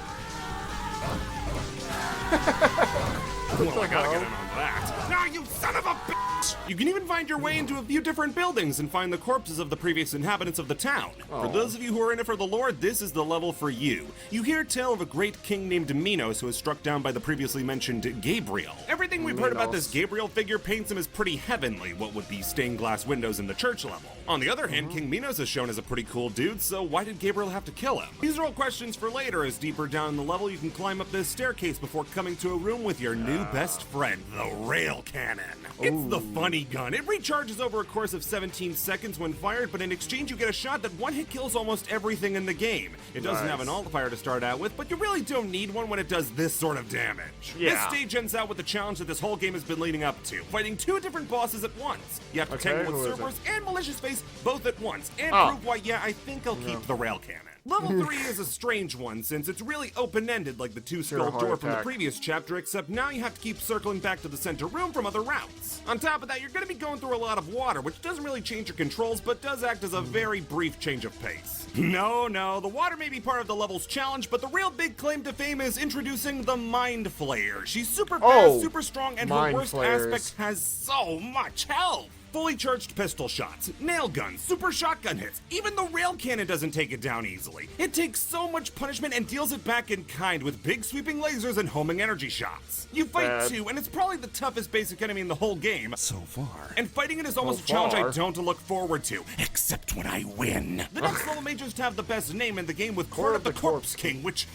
Well, I gotta get in on that. Now, you son of a bitch! You can even find your way into a few different buildings and find the corpses of the previous inhabitants of the town. For those of you who are in it for the lore, this is the level for you. You hear tale of a great king named Minos who was struck down by the previously mentioned Gabriel. Everything we've heard about this Gabriel figure paints him as pretty heavenly, what would be stained glass windows in the church level. On the other hand, King Minos is shown as a pretty cool dude, so why did Gabriel have to kill him? These are all questions for later, as deeper down the level you can climb up this staircase before coming to a room with your new best friend, the rail cannon. It's the funny gun. It recharges over a course of 17 seconds when fired, but in exchange you get a shot that one hit kills almost everything in the game. It doesn't have an alt-fire to start out with, but you really don't need one when it does this sort of damage. Yeah. This stage ends out with the challenge that this whole game has been leading up to, fighting two different bosses at once. You have to tangle who with is it? Cerberus and Malicious Face both at once, and Oh. prove why, yeah, I think I'll keep the rail cannon. Level 3 is a strange one, since it's really open-ended like the two-skull heart door from the attack. previous chapter, except now you have to keep circling back to the center room from other routes. On top of that, you're going to be going through a lot of water, which doesn't really change your controls, but does act as a very brief change of pace. No, the water may be part of the level's challenge, but the real big claim to fame is introducing the Mind Flayer. She's super fast, Oh, super strong, and her Mind worst Flayers. aspect has so much health. Fully charged pistol shots, nail guns, super shotgun hits. Even the rail cannon doesn't take it down easily. It takes so much punishment and deals it back in kind with big sweeping lasers and homing energy shots. You fight Bad. two, and it's probably the toughest basic enemy in the whole game. So far. And fighting it is almost a So challenge I far. don't look forward to. Except when I win. The next level may just have the best name in the game with Court of the Corpse King, which...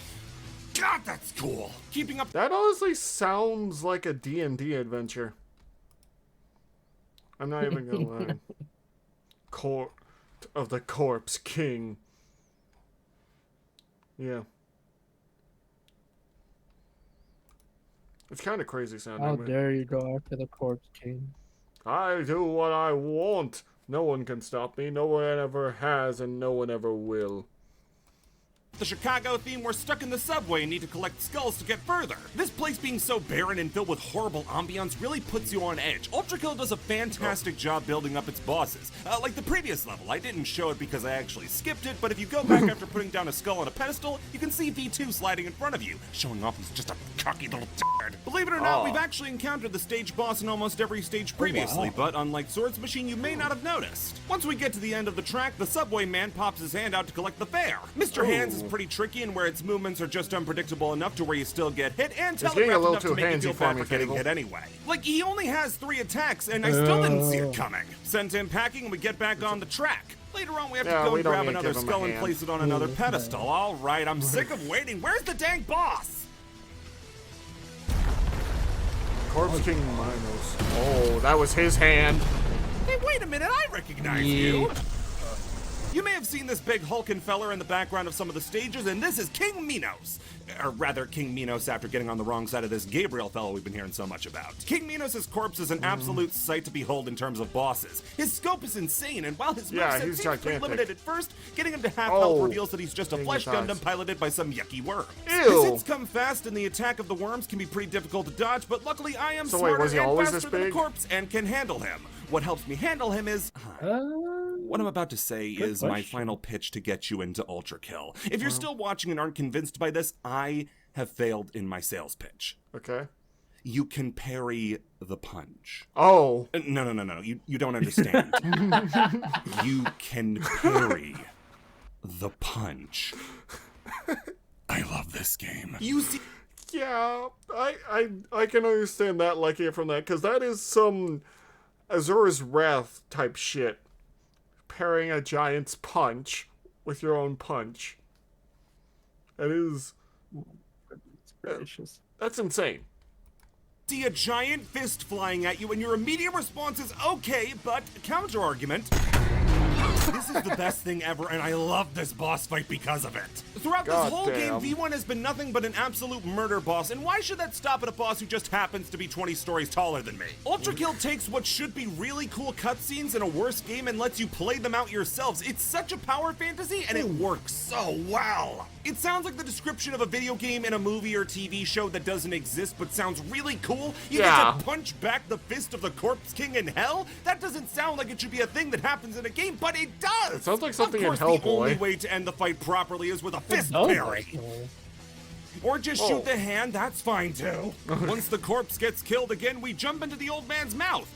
God, that's cool. Keeping up... That honestly sounds like a D&D adventure. I'm not even gonna lie. Court of the Corpse King. Yeah. It's kind of crazy sounding. How but dare you go after the corpse king? I do what I want. No one can stop me. No one ever has, and no one ever will. The Chicago theme, we're stuck in the subway and need to collect skulls to get further. This place being so barren and filled with horrible ambiance really puts you on edge. Ultrakill does a fantastic job building up its bosses. Like the previous level, I didn't show it because I actually skipped it, but if you go back after putting down a skull on a pedestal, you can see V2 sliding in front of you, showing off he's just a cocky little turd. Believe it or not, we've actually encountered the stage boss in almost every stage previously, but unlike Swordmachine, you may not have noticed. Once we get to the end of the track, the subway man pops his hand out to collect the fare. Mr. Hands is pretty tricky and where its movements are just unpredictable enough to where you still get hit and It's getting a telegraphed little enough to too make you feel handsy for bad me, for getting Cable. hit anyway. Like, he only has 3 attacks and I still didn't see it coming. Sent him packing and we get back on the track. Later on, we have Yeah, to go we don't grab need to another give him a skull and hand. place it on another pedestal. All right, I'm sick of waiting. Where's the dang boss? Corpse King Minos. Oh, that was his hand. Hey, wait a minute, I recognize you. You may have seen this big hulking feller in the background of some of the stages, and this is King Minos. Or rather, King Minos after getting on the wrong side of this Gabriel fellow we've been hearing so much about. King Minos' corpse is an absolute sight to behold in terms of bosses. His scope is insane, and while his moveset he's seems pretty gigantic. limited at first, getting him to half health reveals that he's just a flesh Gundam piloted by some yucky worms. His hits come fast, and the attack of the worms can be pretty difficult to dodge, but luckily I am smarter was he and always faster this than a big? corpse and can handle him. What helps me handle him is... What I'm about to say is my final pitch to get you into Ultrakill. If you're still watching and aren't convinced by this, I have failed in my sales pitch. Okay. You can parry the punch. Oh. No. You don't understand. You can parry the punch. I love this game. You see... Yeah, I can understand that liking it from that, because that is some Azura's Wrath type shit. Parrying a giant's punch with your own punch. That is... Gracious. That's insane. See a giant fist flying at you, and your immediate response is, okay, but counter-argument. This is the best thing ever, and I love this boss fight because of it. Throughout this whole game, V1 has been nothing but an absolute murder boss, and why should that stop at a boss who just happens to be 20 stories taller than me? Ultrakill takes what should be really cool cutscenes in a worse game and lets you play them out yourselves. It's such a power fantasy, and it works so well. It sounds like the description of a video game in a movie or TV show that doesn't exist but sounds really cool. You get to punch back the fist of the Corpse King in hell? That doesn't sound like it should be a thing that happens in a game, but it does! It sounds like something in Of course, Hellboy. the only way to end the fight properly is with a fist parry. Or just shoot the hand, that's fine too. Once the corpse gets killed again, we jump into the old man's mouth.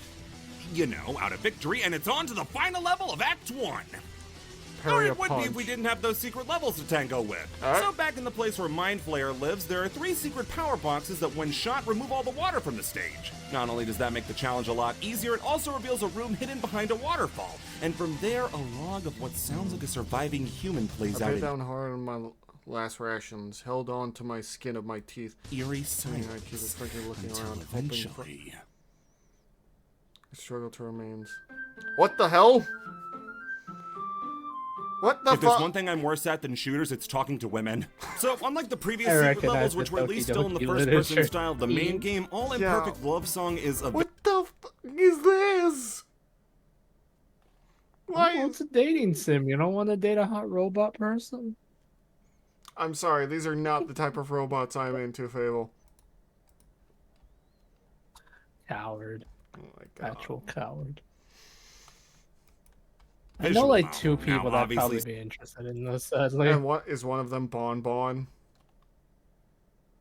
You know, out of victory, and it's on to the final level of Act 1. Or it would be if we didn't have those secret levels to tango with. So back in the place where Mind Flayer lives, there are 3 secret power boxes that when shot remove all the water from the stage. Not only does that make the challenge a lot easier, it also reveals a room hidden behind a waterfall. And from there, a log of what sounds like a surviving human plays out. I bit down hard on my last rations, held on to my skin of my teeth. Eerie silence looking until around, eventually... I struggle to remain. What the hell? What the fuck? If there's one thing I'm worse at than shooters, it's talking to women. So, unlike the previous secret levels, which were at least still in the first-person style of the main game, All Imperfect Love Song is a... What the fuck is this? Why? Well, it's a dating sim. You don't want to date a hot robot person? I'm sorry, these are not the type of robots I'm into, Fable. Coward. Oh my god. Actual coward. I know like 2 people now, that'd probably be interested in this. And what is one of them? Bon Bon.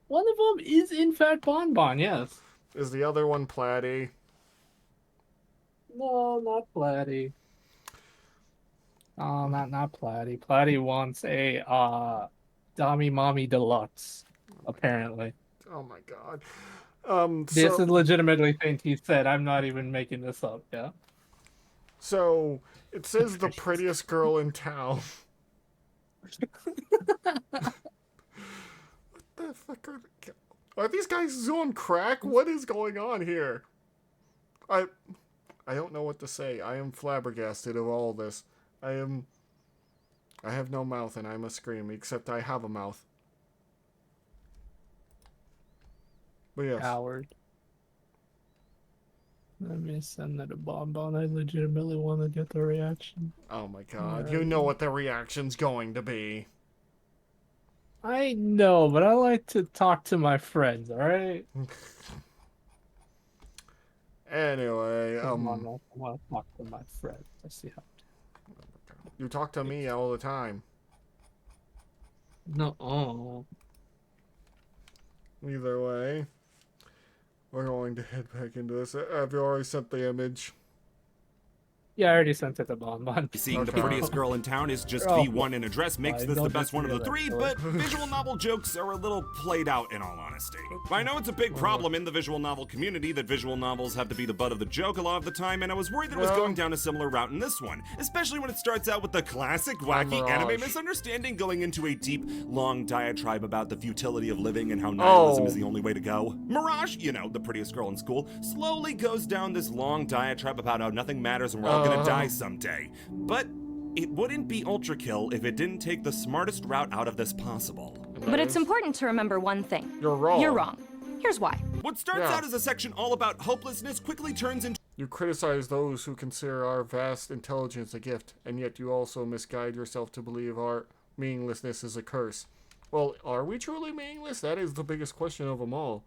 One of them is in fact Bon Bon. Yes. Is the other one Platy? No, not Platy. Oh, not Platy. Platy wants a Dami Mommy Deluxe, apparently. Oh my god. This is legitimately thing he said. I'm not even making this up. Yeah. So it says the prettiest girl in town. What the fuck are these guys on crack? What is going on here? I don't know what to say. I am flabbergasted of all this. I have no mouth and I must scream, except I have a mouth. But yes. Coward. Let me send that a bonbon. I legitimately want to get the reaction. Oh my god. You know what the reaction's going to be. I know, but I like to talk to my friends, alright? Anyway, I want to talk to my friends. Let's see how. You talk to me all the time. No. Either way, we're going to head back into this. Have you already sent the image? Yeah, I already sent it to Bonbon. Seeing the prettiest girl in town is just V1 in a dress makes this the best one of the 3, but visual novel jokes are a little played out in all honesty. I know it's a big problem in the visual novel community that visual novels have to be the butt of the joke a lot of the time, and I was worried that it was going down a similar route in this one, especially when it starts out with the classic wacky anime misunderstanding going into a deep, long diatribe about the futility of living and how nihilism is the only way to go. Mirage, you know, the prettiest girl in school, slowly goes down this long diatribe about how nothing matters and we're all gonna die someday. But It wouldn't be Ultrakill if it didn't take the smartest route out of this possible. But it's important to remember one thing. You're wrong. You're wrong. Here's why. What starts out as a section all about hopelessness quickly turns into You criticize those who consider our vast intelligence a gift, and yet you also misguide yourself to believe our meaninglessness is a curse. Well, are we truly meaningless? That is the biggest question of them all.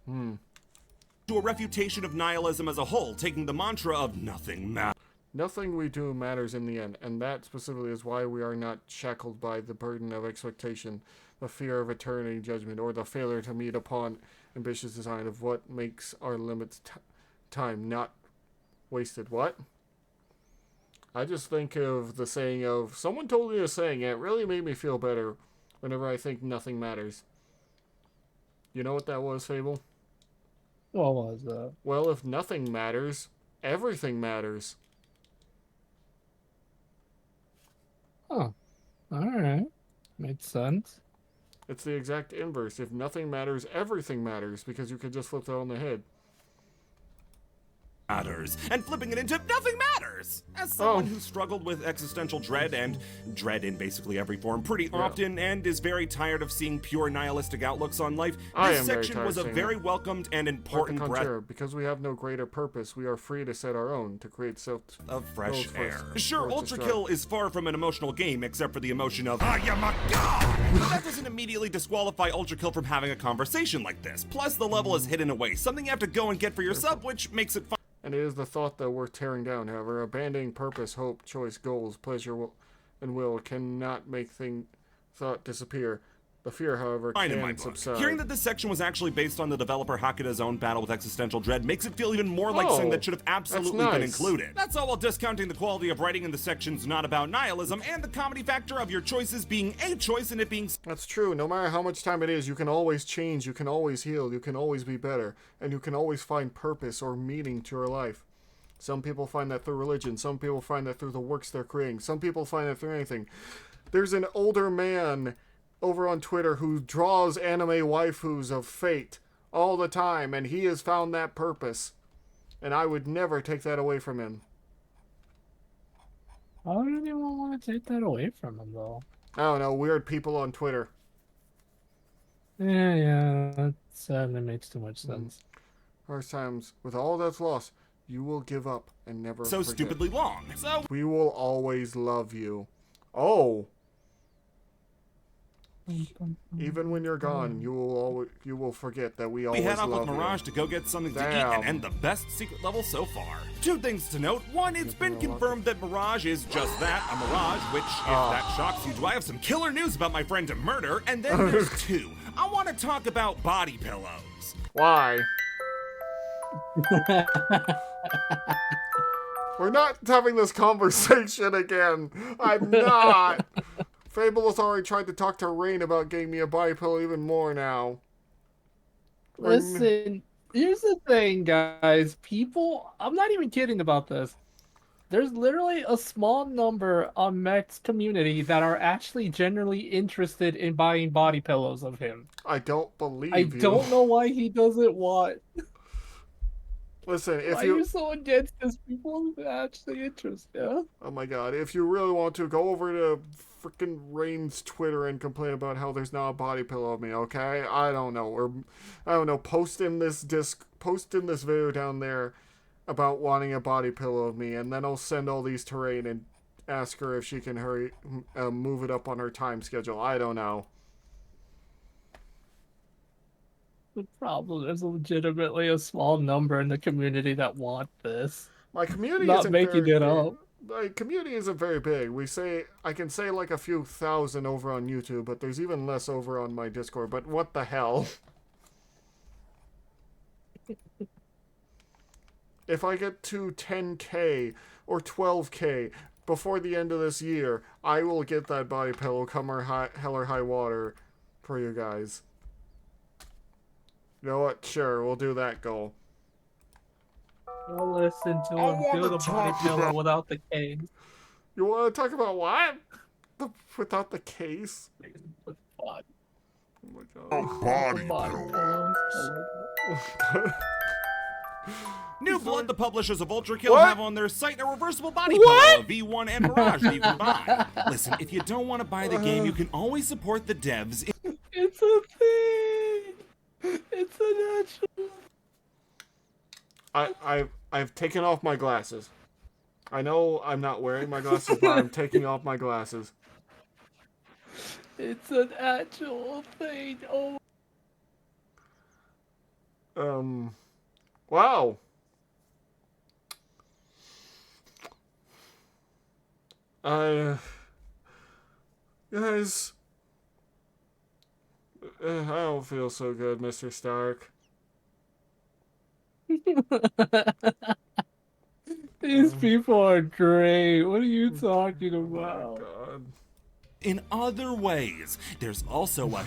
a refutation of nihilism as a whole, taking the mantra of nothing matters. Nothing we do matters in the end, and that specifically is why we are not shackled by the burden of expectation, the fear of eternity judgment, or the failure to meet upon ambitious design of what makes our limits time not wasted. What? I just think of the saying of, someone told me a saying, and it really made me feel better whenever I think nothing matters. You know what that was, Fable? What was that? Well, if nothing matters, everything matters. Huh. Alright. Makes sense. It's the exact inverse. If nothing matters, everything matters, because you could just flip that on the head. And flipping it into nothing matters. As someone who struggled with existential dread and dread in basically every form pretty often and is very tired of seeing pure nihilistic outlooks on life, this section was a very welcomed and important breath because we have no greater purpose. We are free to set our own, to create of fresh air. Sure, Ultrakill is far from an emotional game except for the emotion of I am a god. But that doesn't immediately disqualify Ultrakill from having a conversation like this. Plus, the level is hidden away, something you have to go and get for yourself, which makes it fun. And it is the thought that we're tearing down. However, abandoning purpose, hope, choice, goals, pleasure, and will cannot make thought disappear. The fear, however, can subside. Hearing that this section was actually based on the developer Hakuda's own battle with existential dread makes it feel even more like something that should have absolutely been included. That's all while discounting the quality of writing in the sections not about nihilism and the comedy factor of your choices being a choice and it being... That's true. No matter how much time it is, you can always change, you can always heal, you can always be better, and you can always find purpose or meaning to your life. Some people find that through religion, some people find that through the works they're creating, some people find that through anything. There's an older man over on Twitter who draws anime waifus of fate all the time, and he has found that purpose. And I would never take that away from him. Why would anyone want to take that away from him, though? I don't know, weird people on Twitter. Yeah, that sadly makes too much sense. First times, with all that's lost, you will give up and never forget. Stupidly long. So we will always love you. Oh. Even when you're gone, you will forget that we always love you. We head off with Mirage to go get something to eat and end the best secret level so far. Two things to note. One, it's been confirmed that Mirage is just that, a Mirage, which, if that shocks you, do I have some killer news about my friend Murder? And then there's two. I want to talk about body pillows. Why? We're not having this conversation again. I'm not. Fable has already tried to talk to Rain about getting me a body pillow even more now. Listen, here's the thing, guys. People, I'm not even kidding about this. There's literally a small number on Mech's community that are actually genuinely interested in buying body pillows of him. I don't believe you. I don't know why he doesn't want... Listen, if why are you so against this? People are actually interested, yeah? Oh my god, if you really want to, go over to freaking Rain's Twitter and complain about how there's not a body pillow of me, okay? I don't know. Or, I don't know, post in this video down there about wanting a body pillow of me, and then I'll send all these to Rain and ask her if she can move it up on her time schedule. I don't know. The problem is legitimately a small number in the community that want this. My community not isn't making it up. My community isn't very big. I can say like a few thousand over on YouTube, but there's even less over on my Discord. But what the hell? If I get to 10K or 12K before the end of this year, I will get that body pillow, come hell or high water, for you guys. You know what? Sure, we'll do that goal. I'll listen to him do the body pillow without the case. You want to talk about what? Without the case? Oh my god. Body pillows. New New Blood, the publishers of Ultrakill, What? have on their site a reversible body pillow of V1 and Mirage that you can buy. Listen, if you don't want to buy the game, you can always support the devs. It's a thing. It's a natural. I've taken off my glasses. I know I'm not wearing my glasses, but I'm taking off my glasses. It's an actual thing. Oh. Wow. Guys, I don't feel so good, Mr. Stark. These people are great. What are you talking about? God. In other ways, there's also a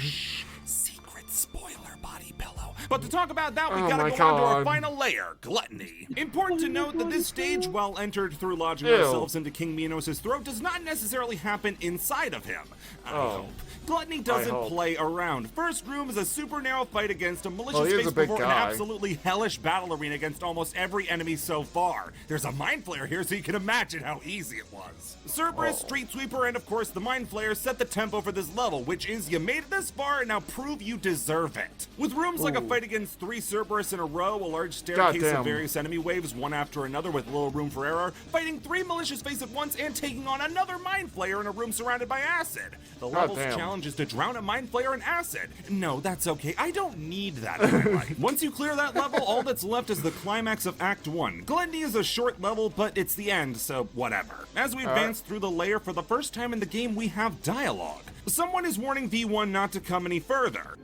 secret spoiler body pillow. But to talk about that, we Oh gotta my go on to our God. final layer, gluttony. Important to note that this stage, while entered through lodging Ew. ourselves into King Minos' throat, does not necessarily happen inside of him. I hope. Gluttony doesn't hope. play around. First room is a super narrow fight against a malicious he is face a big before an guy. absolutely hellish battle arena against almost every enemy so far. There's a mind flayer here, so you can imagine how easy it was. Cerberus, Street Sweeper, and of course the mind flayer set the tempo for this level, which is you made it this far and now prove you deserve it. With rooms like a fight against 3 Cerberus in a row, a large staircase Goddamn. of various enemy waves, one after another with little room for error, fighting 3 malicious face at once, and taking on another mind flayer in a room surrounded by acid. The level's Goddamn. challenge is to drown a mind flayer in acid. No, that's okay. I don't need that in my life. Once you clear that level, all that's left is the climax of Act 1. Gluttony is a short level, but it's the end, so whatever. As we advance through the layer, for the first time in the game, we have dialogue. Someone is warning V1 not to come any further.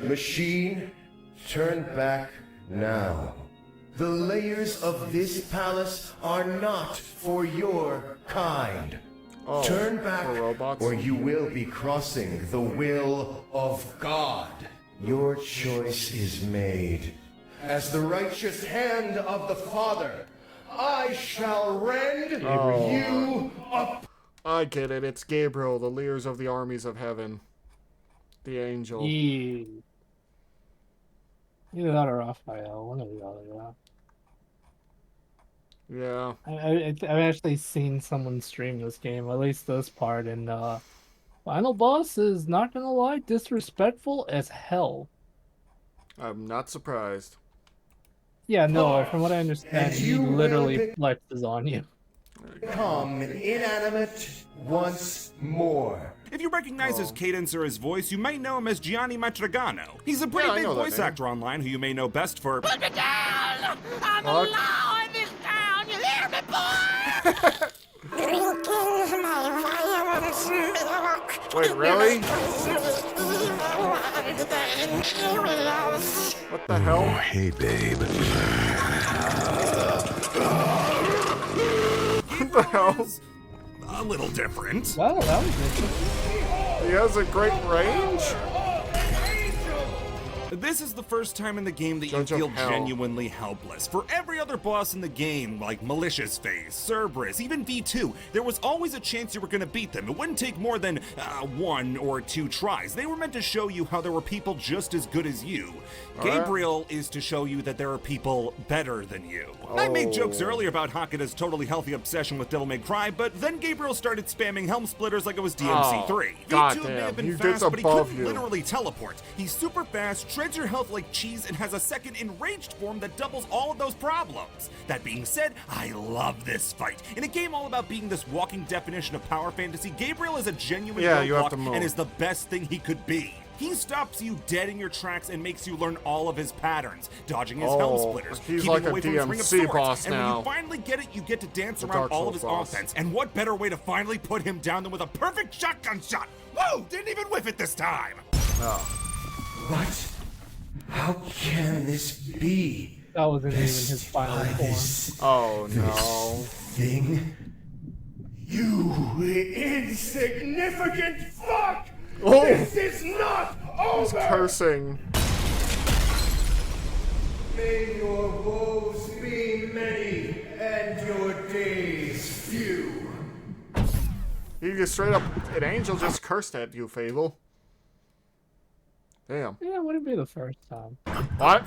Machine, turn back now. The layers of this palace are not for your kind. Oh, Turn for back, robots? or you will be crossing the will of God. Your choice is made. As the righteous hand of the Father, I shall rend you up. I get it. It's Gabriel, the leaders of the armies of heaven. The angel. Yeah. Either that or Raphael, one or the other. Yeah. Yeah. I've actually seen someone stream this game, at least this part, and final boss is, not gonna lie, disrespectful as hell. I'm not surprised. Yeah, no, from what I understand, And he you will literally be- flexes on you. Become inanimate once more. If you recognize his cadence or his voice, you might know him as Gianni Matragano. He's a pretty Yeah, I big know that voice name. actor online who you may know best for... What? Wait, really? What the hell? Hey, babe. What the hell? a little different. Wow, that was interesting. He has a great range? This is the first time in the game that you Judge of feel Hell. genuinely helpless. For every other boss in the game, like Malicious Face, Cerberus, even V2, there was always a chance you were gonna beat them. It wouldn't take more than 1 or 2 tries. They were meant to show you how there were people just as good as you. Gabriel is to show you that there are people better than you. I made jokes earlier about Hakuda's totally healthy obsession with Devil May Cry, but then Gabriel started spamming Helm Splitters like it was DMC3. V2 goddamn, may have been he gets fast, but he above couldn't you. literally teleport. He's super fast, shreds your health like cheese, and has a second enraged form that doubles all of those problems. That being said, I love this fight. In a game all about being this walking definition of power fantasy, Gabriel is a genuine you have roadblock to move. and is the best thing he could be. He stops you dead in your tracks and makes you learn all of his patterns, dodging his Helm Splitters, he's keeping like a away from his Ring of DMC Swords, boss and when now. you finally get it, you get to dance The around Dark all of Souls his boss. offense. And what better way to finally put him down than with a perfect shotgun shot? Whoa! Didn't even whiff it this time! What? How can this be? That wasn't even his final By form. this Oh no. thing? You insignificant fuck! Oh, This is not he's over! cursing. May your woes be many and your days few. He just straight up, an angel just cursed at you, Fable. Damn. Yeah, it wouldn't be the first time. What?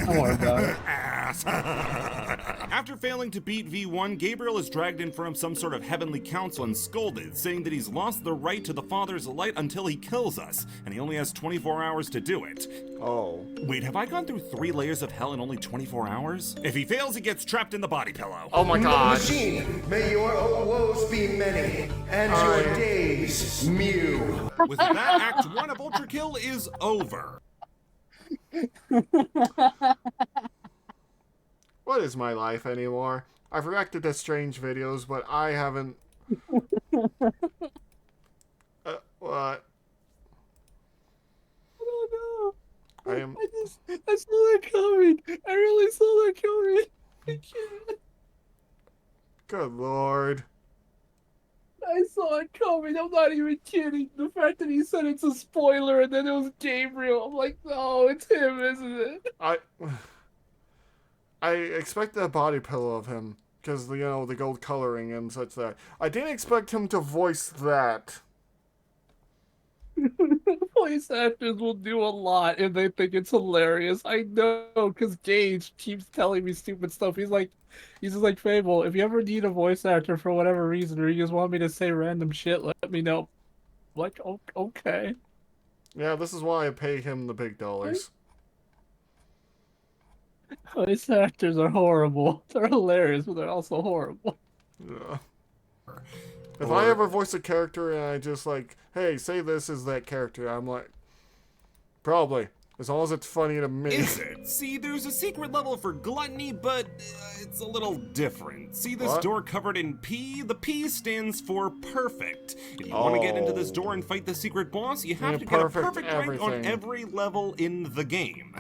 Don't worry about it. Ass. After failing to beat V1, Gabriel is dragged in front of some sort of heavenly council and scolded, saying that he's lost the right to the Father's light until he kills us, and he only has 24 hours to do it. Oh. Wait, have I gone through 3 layers of hell in only 24 hours? If he fails, he gets trapped in the body pillow. Oh my god. Machine, may your woes be many, and your days mew. With that, Act 1 of Ultrakill is over. What is my life anymore? I've reacted to strange videos, but I haven't... what? I don't know. I am... I saw that coming. I really saw that coming. I can't. Good lord. I saw it coming. I'm not even kidding. The fact that he said it's a spoiler and then it was Gabriel. I'm like, no, it's him, isn't it? I expect a body pillow of him, because, you know, the gold coloring and such that. I didn't expect him to voice that. Voice actors will do a lot if they think it's hilarious. I know, because Gage keeps telling me stupid stuff. He's just like, Fable, if you ever need a voice actor for whatever reason, or you just want me to say random shit, let me know. Like, okay. Yeah, this is why I pay him the big dollars. Voice actors are horrible. They're hilarious, but they're also horrible. Yeah. If I ever voice a character and I just like, hey, say this is that character, I'm like, probably. As long as it's funny to me. Is it? See, there's a secret level for gluttony, but it's a little different. See this What? door covered in P? The P stands for perfect. If you want to get into this door and fight the secret boss, you have Yeah, to get a perfect perfect rank on everything. every level in the game.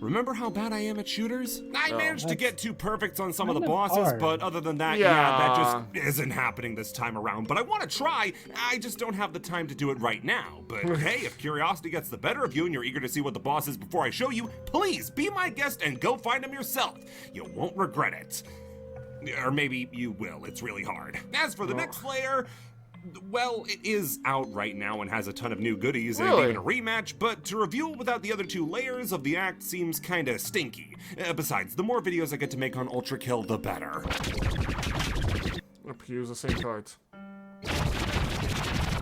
Remember how bad I am at shooters? I managed to get 2 perfects on some of the kind of bosses, hard. but other than that, Yeah. that just isn't happening this time around. But I want to try, I just don't have the time to do it right now. But hey, if curiosity gets the better of you and you're eager to see what the boss is before I show you, please be my guest and go find him yourself. You won't regret it. Or maybe you will, it's really hard. As for the next layer, well, it is out right now and has a ton of new goodies and Really? even a rematch, but to review it without the other 2 layers of the act seems kinda stinky. Besides, the more videos I get to make on Ultrakill, the better. Use the same cards.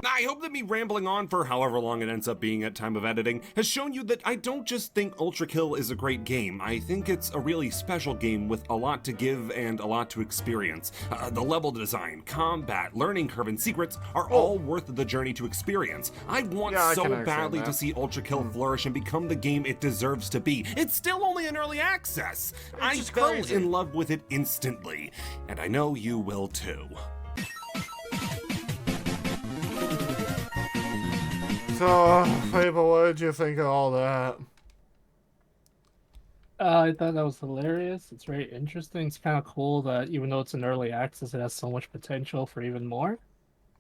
I hope that me rambling on for however long it ends up being at time of editing has shown you that I don't just think Ultrakill is a great game. I think it's a really special game with a lot to give and a lot to experience. The level design, combat, learning curve, and secrets are all worth the journey to experience. I want Yeah, I so can understand badly to that. see Ultrakill flourish and become the game it deserves to be. It's still only in early access. I just fell crazy. in love with it instantly, and I know you will too. So, Fable, what did you think of all that? I thought that was hilarious. It's very interesting. It's kind of cool that even though it's in early access, it has so much potential for even more.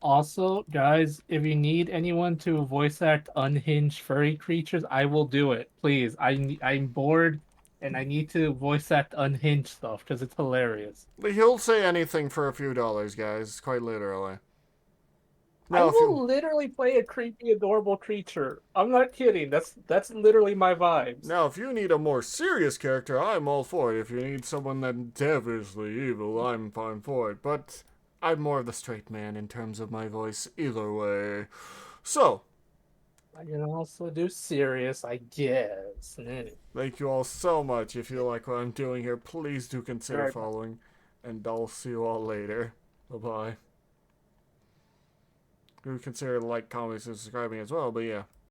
Also, guys, if you need anyone to voice act unhinged furry creatures, I will do it. Please, I'm bored, and I need to voice act unhinged stuff because it's hilarious. He'll say anything for a few dollars, guys, quite literally. I Now, if will you, literally play a creepy, adorable creature. I'm not kidding. That's literally my vibes. now, if you need a more serious character, I'm all for it. If you need someone that's devilishly evil, I'm fine for it. But I'm more of the straight man in terms of my voice either way. So, I can also do serious, I guess. thank you all so much. If you like what I'm doing here, please do consider Right. following. And I'll see you all later. Bye-bye. Do consider like, comments, and subscribing as well, but yeah.